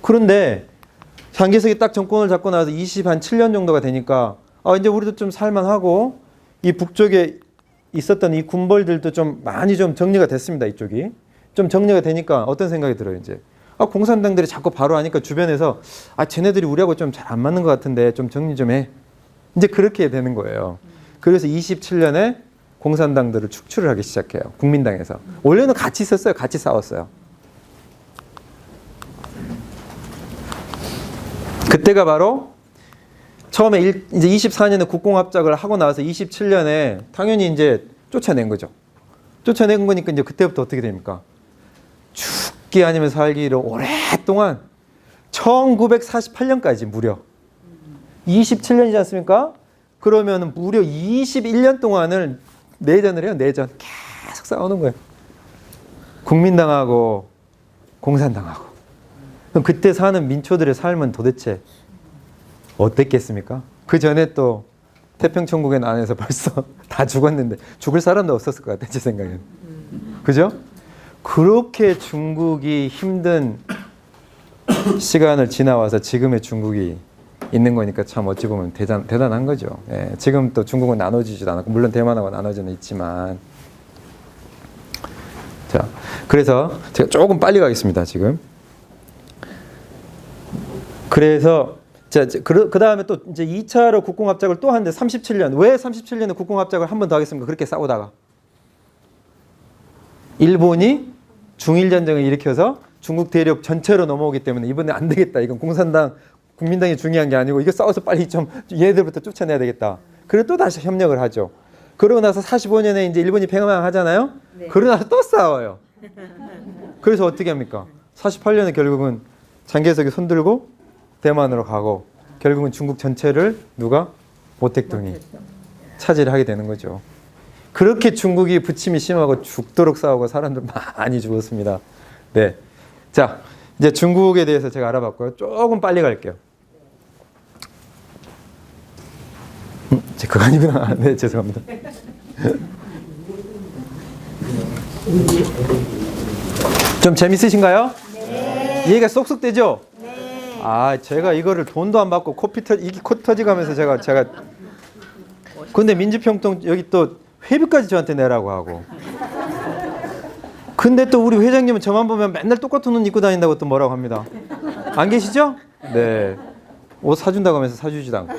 S2: 그런데 장개석이 딱 정권을 잡고 나서 27년 정도가 되니까 이제 우리도 좀 살만하고 이 북쪽에 있었던 이 군벌들도 좀 많이 좀 정리가 됐습니다. 이쪽이. 좀 정리가 되니까 어떤 생각이 들어요, 이제. 공산당들이 자꾸 바로 하니까 주변에서 쟤네들이 우리하고 좀 잘 안 맞는 것 같은데 좀 정리 좀 해. 이제 그렇게 되는 거예요. 그래서 27년에 공산당들을 축출을 하기 시작해요. 국민당에서. 원래는 같이 있었어요. 같이 싸웠어요. 그때가 바로 처음에 이제 24년에 국공합작을 하고 나서 27년에 당연히 이제 쫓아낸 거죠. 쫓아낸 거니까 이제 그때부터 어떻게 됩니까? 죽기 아니면 살기를 오랫동안 1948년까지 무려 27년이지 않습니까? 그러면 무려 21년 동안을 내전을 해요. 내전. 계속 싸우는 거예요. 국민당하고 공산당하고. 그럼 그때 사는 민초들의 삶은 도대체 어땠겠습니까? 그 전에 또 태평천국의 난에서 벌써 다 죽었는데 죽을 사람도 없었을 것 같아요. 제 생각에는. 그죠? 그렇게 중국이 힘든 시간을 지나와서 지금의 중국이 있는 거니까 참 어찌 보면 대단한 거죠. 예, 지금 또 중국은 나눠지지도 않았고 물론 대만하고 나눠져는 있지만 자, 그래서 제가 조금 빨리 가겠습니다. 지금. 그래서 자, 그 다음에 또 이제 2차로 국공합작을 또 하는데 37년. 왜 37년에 국공합작을 한 번 더 하겠습니까? 그렇게 싸우다가. 일본이 중일전쟁을 일으켜서 중국 대륙 전체로 넘어오기 때문에 이번에 안 되겠다. 이건 공산당, 국민당이 중요한 게 아니고 이거 싸워서 빨리 좀 얘네들부터 쫓아내야 되겠다. 그래서 또 다시 협력을 하죠. 그러고 나서 45년에 이제 일본이 팽창하잖아요.
S6: 네.
S2: 그러고 나서 또 싸워요. 그래서 어떻게 합니까? 48년에 결국은 장개석이 손들고 대만으로 가고 결국은 중국 전체를 누가? 모택동이 차지를 하게 되는 거죠. 그렇게 중국이 부침이 심하고 죽도록 싸우고 사람들 많이 죽었습니다. 네. 자, 이제 중국에 대해서 제가 알아봤고요. 조금 빨리 갈게요. 제 그거 아니구나. 네, 죄송합니다. 좀 재밌으신가요? 네. 이해가 쏙쏙 되죠? 네. 아, 제가 이거를 돈도 안 받고 이게 코 터지가면서 제가 근데 민주평통 여기 또 회비까지 저한테 내라고 하고. 근데 또 우리 회장님은 저만 보면 맨날 똑같은 옷 입고 다닌다고 또 뭐라고 합니다. 안 계시죠? 네. 옷 사준다고 하면서 사주지도 않고.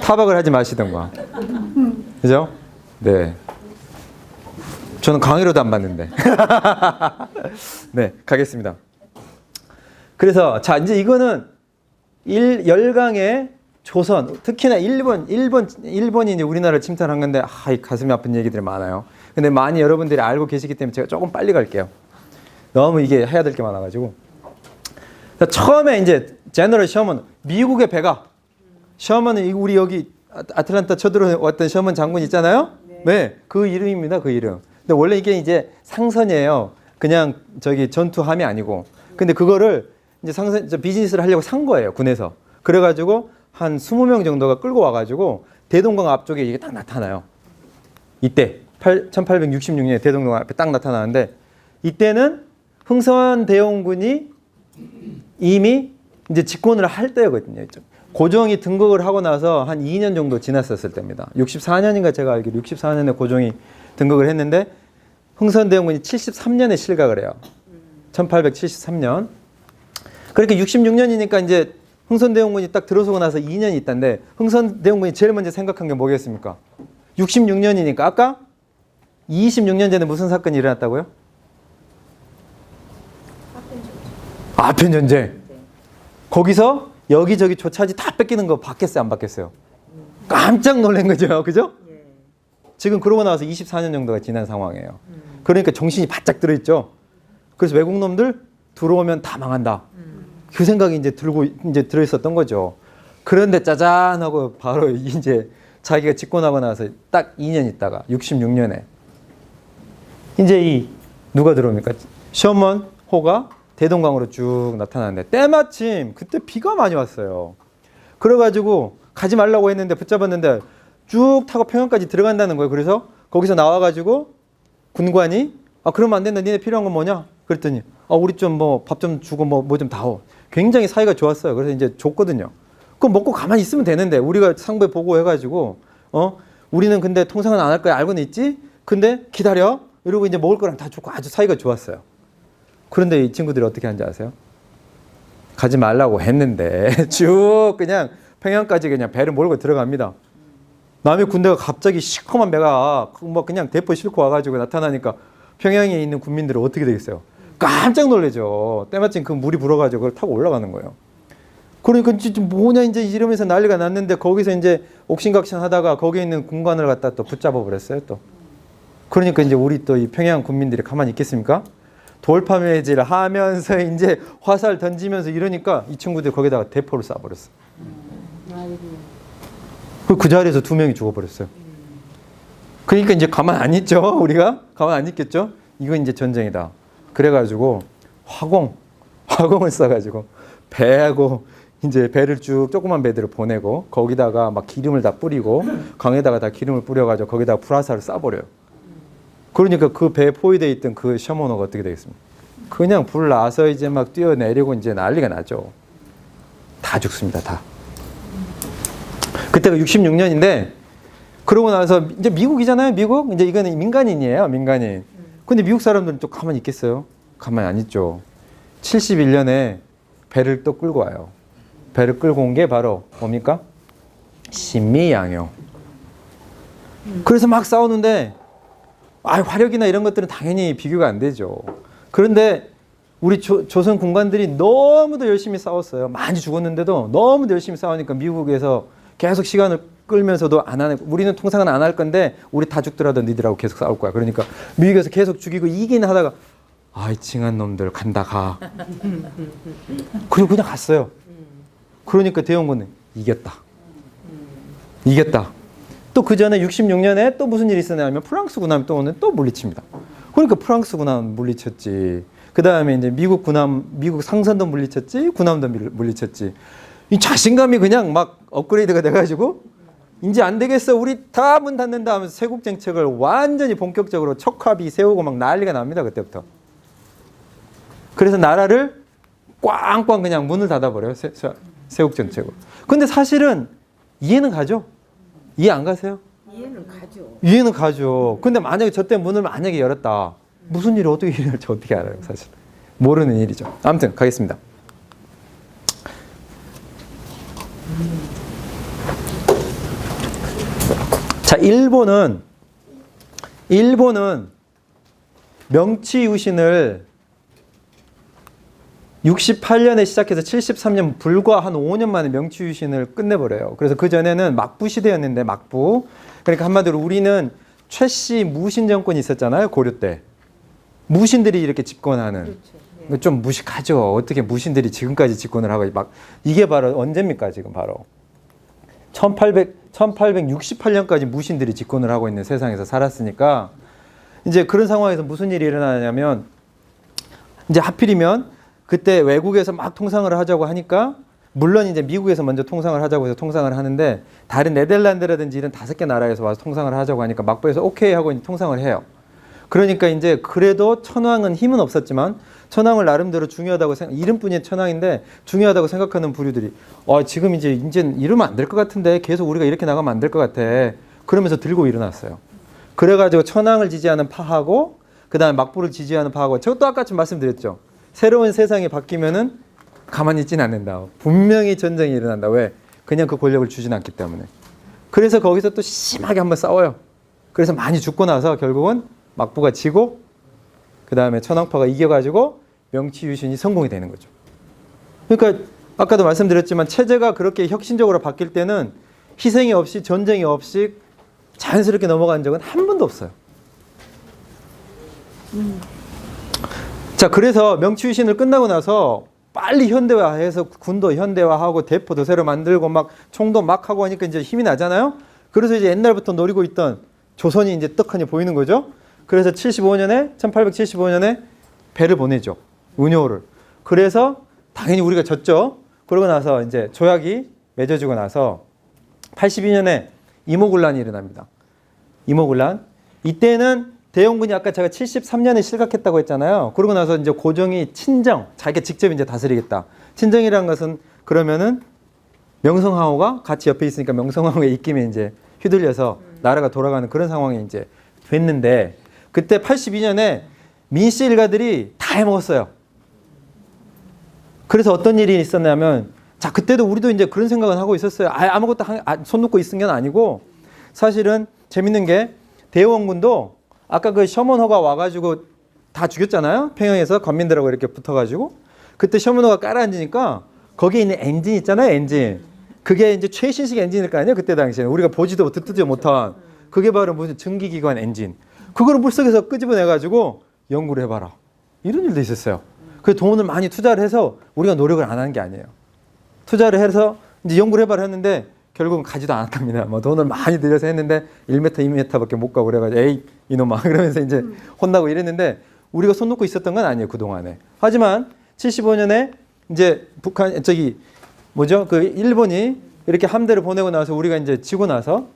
S2: 타박을 하지 마시던가. 그죠? 네. 저는 강의로도 안 받는데. 네, 가겠습니다. 그래서 자, 이제 이거는 열강의 조선, 특히나 일본이 이제 우리나라를 침탈한 건데, 이 가슴이 아픈 얘기들이 많아요. 근데 많이 여러분들이 알고 계시기 때문에 제가 조금 빨리 갈게요. 너무 이게 해야 될 게 많아가지고. 자, 처음에 이제 제너럴 셔먼, 미국의 배가, 셔먼은 우리 여기 아틀란타 쳐들어왔던 셔먼 장군 있잖아요. 네, 그 이름입니다. 그 이름. 근데 원래 이게 이제 상선이에요. 그냥 저기 전투함이 아니고. 근데 그거를 이제 비즈니스를 하려고 산 거예요. 군에서. 그래가지고 한 20명 정도가 끌고 와가지고 대동강 앞쪽에 이게 딱 나타나요. 이때 1866년에 대동강 앞에 딱 나타나는데, 이때는 흥선대원군이 이미 이제 집권을 할 때거든요. 고종이 등극을 하고 나서 한 2년 정도 지났었을 때입니다. 64년인가 제가 알기로 64년에 고종이 등극을 했는데 흥선대원군이 73년에 실각을 해요. 1873년. 그렇게 66년이니까 이제 흥선대원군이 딱 들어서고 나서 2년이 있다는데, 흥선대원군이 제일 먼저 생각한 게 뭐겠습니까? 66년이니까 아까 26년 전에 무슨 사건이 일어났다고요? 아편전쟁. 거기서 여기저기 조차지 다 뺏기는 거 봤겠어요? 안 봤겠어요? 깜짝 놀란 거죠. 그죠? 지금 그러고 나서 24년 정도가 지난 상황이에요. 그러니까 정신이 바짝 들어있죠. 그래서 외국 놈들 들어오면 다 망한다. 그 생각이 이제 들어있었던 거죠. 그런데 짜잔 하고 바로 이제 자기가 집권하고 나서 딱 2년 있다가 66년에 이제 누가 들어옵니까? 셔먼 호가 대동강으로 쭉 나타나는데, 때마침 그때 비가 많이 왔어요. 그래가지고 가지 말라고 했는데 붙잡았는데 쭉 타고 평양까지 들어간다는 거예요. 그래서 거기서 나와가지고 군관이 그러면 안 된다. 니네 필요한 건 뭐냐? 그랬더니 우리 좀 뭐 밥 좀 주고 뭐 좀 다오. 굉장히 사이가 좋았어요. 그래서 이제 줬거든요. 그럼 먹고 가만히 있으면 되는데, 우리가 상부에 보고해가지고 우리는 근데 통상은 안 할 거야. 알고는 있지? 근데 기다려. 이러고 이제 먹을 거랑 다 주고 아주 사이가 좋았어요. 그런데 이 친구들이 어떻게 하는지 아세요? 가지 말라고 했는데 쭉 그냥 평양까지 그냥 배를 몰고 들어갑니다. 남의 군대가 갑자기 시커먼 배가 뭐 그냥 대포 싣고 와가지고 나타나니까 평양에 있는 군민들은 어떻게 되겠어요? 깜짝 놀라죠. 때마침 그 물이 불어가지고 그걸 타고 올라가는 거예요. 그러니까 진짜 뭐냐 이제 이러면서 난리가 났는데, 거기서 이제 옥신각신 하다가 거기에 있는 군관을 갖다 또 붙잡아 버렸어요. 또 그러니까 이제 우리 또 이 평양 군민들이 가만히 있겠습니까? 돌파매질을 하면서 이제 화살 던지면서 이러니까 이 친구들 거기다가 대포를 쏴버렸어. 그 자리에서 2명이 죽어버렸어요. 그러니까 이제 가만 안 있죠. 우리가 가만 안 있겠죠. 이건 이제 전쟁이다. 그래가지고 화공을 쏴가지고 배하고 이제 배를 쭉 조그만 배들을 보내고 거기다가 막 기름을 다 뿌리고 강에다가 다 기름을 뿌려가지고 거기다가 불화살을 쏴버려요. 그러니까 그 배에 포위되어 있던 그 셔먼호가 어떻게 되겠습니까? 그냥 불 나서 이제 막 뛰어내리고 이제 난리가 나죠. 다 죽습니다, 다. 그때가 66년인데, 그러고 나서 이제 미국이잖아요, 미국? 이제 이거는 민간인이에요, 민간인. 근데 미국 사람들은 또 가만히 있겠어요? 가만히 안 있죠. 71년에 배를 또 끌고 와요. 배를 끌고 온 게 바로 뭡니까? 신미양요. 그래서 막 싸우는데, 화력이나 이런 것들은 당연히 비교가 안 되죠. 그런데 우리 조선 군관들이 너무도 열심히 싸웠어요. 많이 죽었는데도 너무도 열심히 싸우니까 미국에서 계속 시간을 끌면서도 안 하는, 우리는 통상은 안 할 건데 우리 다 죽더라도 니들하고 계속 싸울 거야. 그러니까 미국에서 계속 죽이고 이기는 하다가 아이 징한 놈들 간다 가. 그리고 그냥 갔어요. 그러니까 대원군은 이겼다. 이겼다. 또 그 전에 66년에 또 무슨 일이 있었냐면 프랑스 군함이 또 오늘 또 물리칩니다. 그러니까 프랑스 군함 물리쳤지. 그 다음에 이제 미국 군함, 미국 상선도 물리쳤지, 군함도 물리쳤지. 이 자신감이 그냥 막 업그레이드가 돼가지고 이제 안 되겠어. 우리 다 문 닫는다 하면서 세국 정책을 완전히 본격적으로 척합이 세우고 막 난리가 납니다. 그때부터. 그래서 나라를 꽝꽝 그냥 문을 닫아버려요. 세국 정책으로. 근데 사실은 이해는 가죠? 이해 안 가세요?
S6: 이해는 가죠.
S2: 이해는 가죠. 근데 만약에 저 때 문을 만약에 열었다. 무슨 일이 어떻게 일어날지 어떻게 알아요, 사실. 모르는 일이죠. 아무튼 가겠습니다. 자, 일본은 명치유신을 68년에 시작해서 73년 불과 한 5년 만에 명치유신을 끝내버려요. 그래서 그 전에는 막부 시대였는데 막부. 그러니까 한마디로 우리는 최씨 무신 정권이 있었잖아요. 고려 때. 무신들이 이렇게 집권하는.
S6: 그렇죠. 예.
S2: 좀 무식하죠. 어떻게 무신들이 지금까지 집권을 하고 막 이게 바로 언제입니까? 지금 바로 1868년까지 무신들이 집권을 하고 있는 세상에서 살았으니까 이제 그런 상황에서 무슨 일이 일어나냐면 이제 하필이면 그때 외국에서 막 통상을 하자고 하니까 물론 이제 미국에서 먼저 통상을 하자고 해서 통상을 하는데 다른 네덜란드라든지 이런 5개 나라에서 와서 통상을 하자고 하니까 막부에서 오케이 하고 이제 통상을 해요. 그러니까 이제 그래도 천황은 힘은 없었지만 천황을 나름대로 중요하다고 이름뿐인 천황인데 중요하다고 생각하는 부류들이 지금 이제 이러면 안 될 것 같은데 계속 우리가 이렇게 나가면 안 될 것 같아. 그러면서 들고 일어났어요. 그래가지고 천황을 지지하는 파하고 그 다음에 막부를 지지하는 파하고 저것도 아까쯤 말씀드렸죠. 새로운 세상이 바뀌면은 가만히 있지는 않는다. 분명히 전쟁이 일어난다. 왜? 그냥 그 권력을 주진 않기 때문에. 그래서 거기서 또 심하게 한번 싸워요. 그래서 많이 죽고 나서 결국은 막부가 지고 그 다음에 천황파가 이겨가지고 명치유신이 성공이 되는 거죠. 그러니까 아까도 말씀드렸지만 체제가 그렇게 혁신적으로 바뀔 때는 희생이 없이 전쟁이 없이 자연스럽게 넘어간 적은 한 번도 없어요. 자, 그래서 명치유신을 끝나고 나서 빨리 현대화해서 군도 현대화하고 대포도 새로 만들고 막 총도 막 하고 하니까 이제 힘이 나잖아요. 그래서 이제 옛날부터 노리고 있던 조선이 이제 떡하니 보이는 거죠. 그래서 1875년에 배를 보내죠. 은효를. 그래서 당연히 우리가 졌죠. 그러고 나서 이제 조약이 맺어지고 나서 82년에 이모군란이 일어납니다. 이모군란. 이때는 대원군이 아까 제가 73년에 실각했다고 했잖아요. 그러고 나서 이제 고종이 친정, 자기가 직접 이제 다스리겠다. 친정이라는 것은 그러면은 명성황후가 같이 옆에 있으니까 명성황후의 입김에 이제 휘둘려서 나라가 돌아가는 그런 상황이 이제 됐는데 그때 82년에 민씨 일가들이 다 해먹었어요. 그래서 어떤 일이 있었냐면 자, 그때도 우리도 이제 그런 생각은 하고 있었어요. 아무것도 손 놓고 있은 건 아니고 사실은 재밌는 게 대원군도 아까 그 셔먼호가 와가지고 다 죽였잖아요. 평양에서 관민들하고 이렇게 붙어가지고 그때 셔먼호가 깔아앉으니까 거기에 있는 엔진 있잖아요. 엔진. 그게 이제 최신식 엔진일 거 아니에요. 그때 당시에는 우리가 보지도 듣지도 못한 그게 바로 무슨 전기기관 엔진. 그거를 물속에서 끄집어내가지고 연구를 해봐라. 이런 일도 있었어요. 그 돈을 많이 투자를 해서 우리가 노력을 안 하는 게 아니에요. 투자를 해서 이제 연구를 해봐라 했는데 결국은 가지도 않았답니다. 뭐 돈을 많이 들여서 했는데 1m, 2m밖에 못 가고 그래가지고 에이 이놈아 그러면서 이제 혼나고 이랬는데 우리가 손 놓고 있었던 건 아니에요. 그동안에. 하지만 75년에 이제 그 일본이 이렇게 함대를 보내고 나서 우리가 이제 지고 나서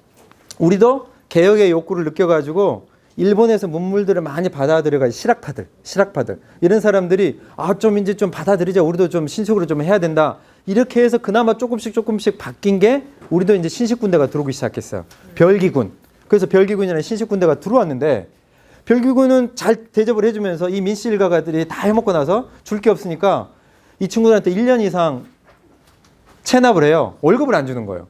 S2: 우리도 개혁의 욕구를 느껴가지고 일본에서 문물들을 많이 받아들여가지고 실학파들 이런 사람들이 좀 이제 좀 받아들이자. 우리도 좀 신식으로 좀 해야 된다. 이렇게 해서 그나마 조금씩 바뀐 게 우리도 이제 신식군대가 들어오기 시작했어요. 별기군. 그래서 별기군이라는 신식군대가 들어왔는데 별기군은 잘 대접을 해주면서 이 민씨 일가들이 다 해먹고 나서 줄 게 없으니까 이 친구들한테 1년 이상 체납을 해요. 월급을 안 주는 거예요.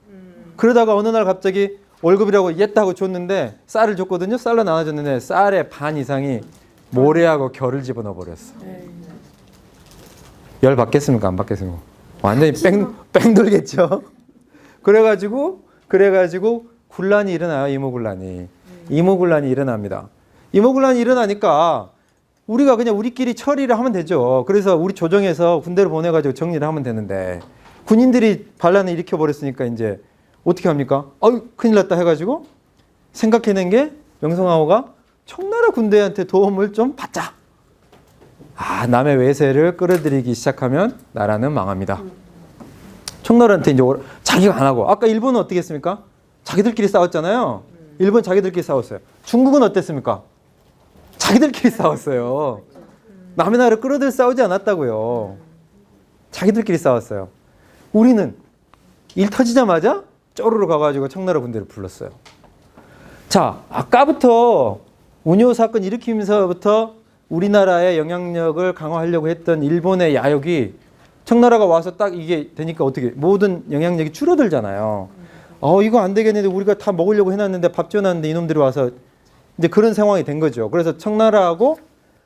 S2: 그러다가 어느 날 갑자기 월급이라고 옛다고 줬는데 쌀을 줬거든요. 쌀로 나눠줬는데 쌀의 반 이상이 모래하고 결을 집어넣어 버렸어. 열 받겠습니까? 안 받겠습니까? 완전히 뺑 돌겠죠. 그래가지고 그래가지고 곤란이 일어나요. 이모곤란이 일어납니다. 이모곤란이 일어나니까 우리가 그냥 우리끼리 처리를 하면 되죠. 그래서 우리 조정해서 군대를 보내가지고 정리를 하면 되는데 군인들이 반란을 일으켜버렸으니까 이제 어떻게 합니까? 큰일 났다 해가지고 생각해낸 게 명성황후가 청나라 군대한테 도움을 좀 받자. 남의 외세를 끌어들이기 시작하면 나라는 망합니다. 청나라한테 이제 자기가 안 하고 아까 일본은 어떻게 했습니까? 자기들끼리 싸웠잖아요. 일본 자기들끼리 싸웠어요. 중국은 어땠습니까? 자기들끼리 싸웠어요. 남의 나라를 끌어들 싸우지 않았다고요. 자기들끼리 싸웠어요. 우리는 일 터지자마자 쪼르르 가가지고 청나라 군대를 불렀어요. 자, 아까부터 운요 사건 일으키면서부터 우리나라의 영향력을 강화하려고 했던 일본의 야욕이 청나라가 와서 딱 이게 되니까 어떻게 모든 영향력이 줄어들잖아요. 이거 안 되겠는데 우리가 다 먹으려고 해놨는데 밥 지어놨는데 이놈들이 와서 이제 그런 상황이 된 거죠. 그래서 청나라하고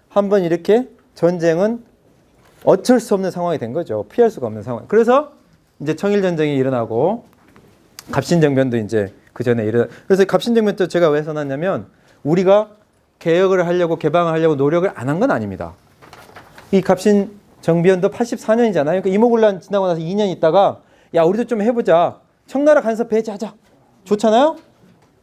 S2: 한번 이렇게 전쟁은 어쩔 수 없는 상황이 된 거죠. 피할 수가 없는 상황. 그래서 이제 청일전쟁이 일어나고 갑신정변도 이제 그 전에 그래서 갑신정변도 제가 왜 써놨냐면 우리가 개혁을 하려고 개방을 하려고 노력을 안 한 건 아닙니다. 이 갑신정변도 84년이잖아요. 그러니까 이모곤란 지나고 나서 2년 있다가 야 우리도 좀 해보자. 청나라 간섭 배제하자. 좋잖아요.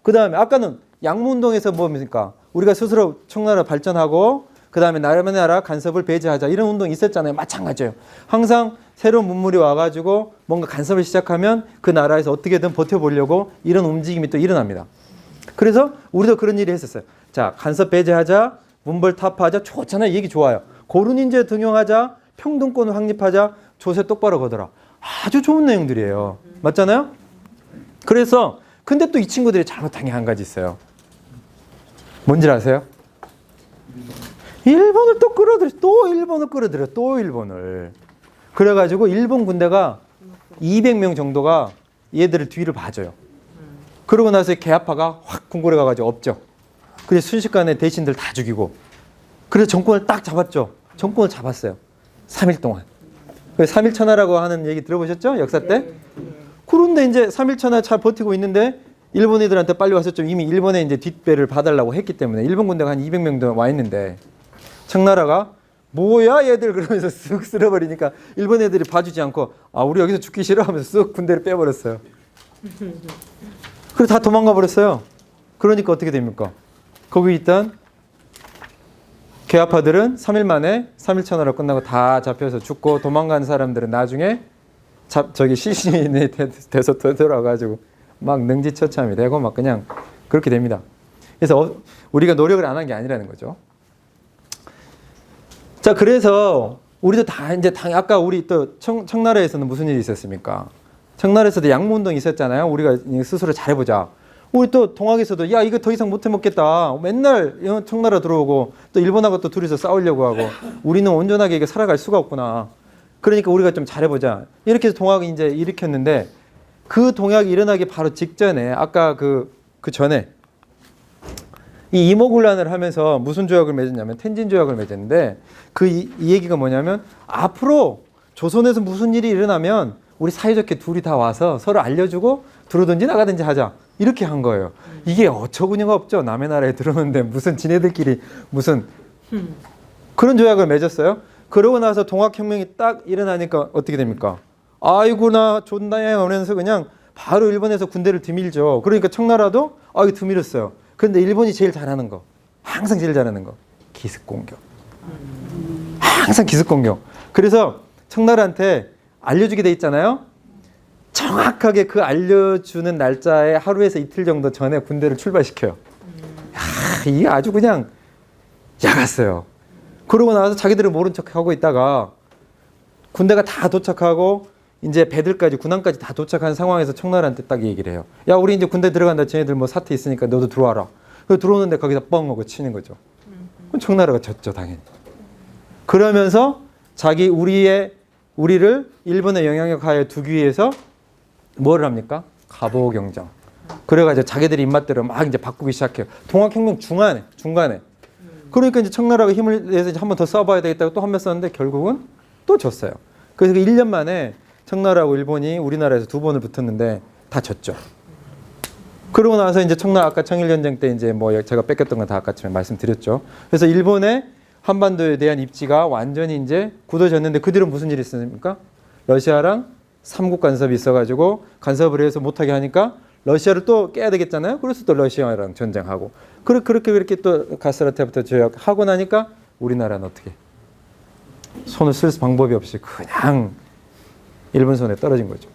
S2: 그 다음에 아까는 양무운동에서 뭡니까? 우리가 스스로 청나라 발전하고 그 다음에 나라 간섭을 배제하자. 이런 운동이 있었잖아요. 마찬가지예요. 항상 새로운 문물이 와가지고 뭔가 간섭을 시작하면 그 나라에서 어떻게든 버텨보려고 이런 움직임이 또 일어납니다. 그래서 우리도 그런 일이 했었어요. 자, 간섭 배제하자, 문벌 타파하자, 좋잖아요. 얘기 좋아요. 고른인재 등용하자, 평등권을 확립하자, 조세 똑바로 거더라. 아주 좋은 내용들이에요. 맞잖아요? 그래서 근데 또 이 친구들이 잘못한 게 한 가지 있어요. 뭔지 아세요? 일본을 또 끌어들여, 또 일본을. 그래가지고 일본 군대가 200명 정도가 얘들을 뒤를 봐줘요. 그러고 나서 개화파가 확 궁궐에 가가지고 없죠. 그래서 순식간에 대신들 다 죽이고. 그래서 정권을 딱 잡았죠. 정권을 잡았어요. 3일 동안. 3일 천하라고 하는 얘기 들어보셨죠? 역사 때? 그런데 이제 3일 천하 잘 버티고 있는데 일본 애들한테 빨리 와서 좀 이미 일본에 이제 뒷배를 봐달라고 했기 때문에 일본 군대가 한 200명 정도 와 있는데 청나라가 뭐야 얘들 그러면서 쓱 쓸어버리니까 일본 애들이 봐주지 않고 우리 여기서 죽기 싫어 하면서 쓱 군대를 빼버렸어요. 그래서 다 도망가 버렸어요. 그러니까 어떻게 됩니까? 거기 있던 개화파들은 3일 만에 3일 천하로 끝나고 다 잡혀서 죽고 도망간 사람들은 나중에 시신이 돼서 되돌아가지고 막 능지처참이 되고 막 그냥 그렇게 됩니다. 그래서 우리가 노력을 안 한 게 아니라는 거죠. 자, 그래서 우리도 다 이제 아까 우리 또 청나라에서는 무슨 일이 있었습니까? 청나라에서도 양무운동이 있었잖아요. 우리가 스스로 잘해보자. 우리 또 동학에서도 야 이거 더 이상 못 해먹겠다. 맨날 청나라 들어오고 또 일본하고 또 둘이서 싸우려고 하고 우리는 온전하게 이게 살아갈 수가 없구나. 그러니까 우리가 좀 잘해보자. 이렇게 해서 동학이 이제 일으켰는데 그 동학이 일어나기 바로 직전에 아까 그 전에 이 이모군란을 하면서 무슨 조약을 맺었냐면 텐진 조약을 맺었는데 이 얘기가 뭐냐면 앞으로 조선에서 무슨 일이 일어나면 우리 사이좋게 둘이 다 와서 서로 알려주고 들어오든지 나가든지 하자. 이렇게 한 거예요. 이게 어처구니가 없죠. 남의 나라에 들어오는데 무슨 지네들끼리 무슨 그런 조약을 맺었어요. 그러고 나서 동학혁명이 딱 일어나니까 어떻게 됩니까? 아이고나 좋나요 하면서 그냥 바로 일본에서 군대를 드밀죠. 그러니까 청나라도 이거 드밀었어요. 그런데 일본이 제일 잘하는 거, 항상 제일 잘하는 거, 기습공격. 항상 기습공격. 그래서 청나라한테 알려주게 돼 있잖아요. 정확하게 그 알려주는 날짜에 하루에서 이틀 정도 전에 군대를 출발시켜요. 이게 아주 그냥 야갔어요. 그러고 나서 자기들은 모른 척하고 있다가 군대가 다 도착하고 이제 배들까지 군함까지 다 도착한 상황에서 청나라한테 딱 얘기를 해요. 야 우리 이제 군대 들어간다. 쟤네들 뭐 사태 있으니까 너도 들어와라. 그래서 들어오는데 거기다 뻥 하고 치는 거죠. 그럼 청나라가 졌죠 당연히. 그러면서 우리를 일본의 영향력 하에 두기 위해서 뭐를 합니까? 갑오경정. 그래가지고 자기들의 입맛대로 막 이제 바꾸기 시작해요. 동학혁명 중간에. 그러니까 이제 청나라가 힘을 내서 한 번 더 싸워봐야 되겠다고 또 한 번 썼는데 결국은 또 졌어요. 그래서 1년 만에 청나라하고 일본이 우리나라에서 2번을 붙었는데 다 졌죠. 그러고 나서 이제 아까 청일전쟁 때 이제 뭐 제가 뺏겼던 건 다 아까 전에 말씀드렸죠. 그래서 일본의 한반도에 대한 입지가 완전히 이제 굳어졌는데 그 뒤로 무슨 일이 있습니까? 러시아랑 삼국 간섭이 있어가지고 간섭을 해서 못하게 하니까 러시아를 또 깨야 되겠잖아요. 그래서 또 러시아랑 전쟁하고 그렇게 또 가스라테부터 조약하고 나니까 우리나라는 어떻게 손을 쓸 방법이 없이 그냥 일본 손에 떨어진 거죠.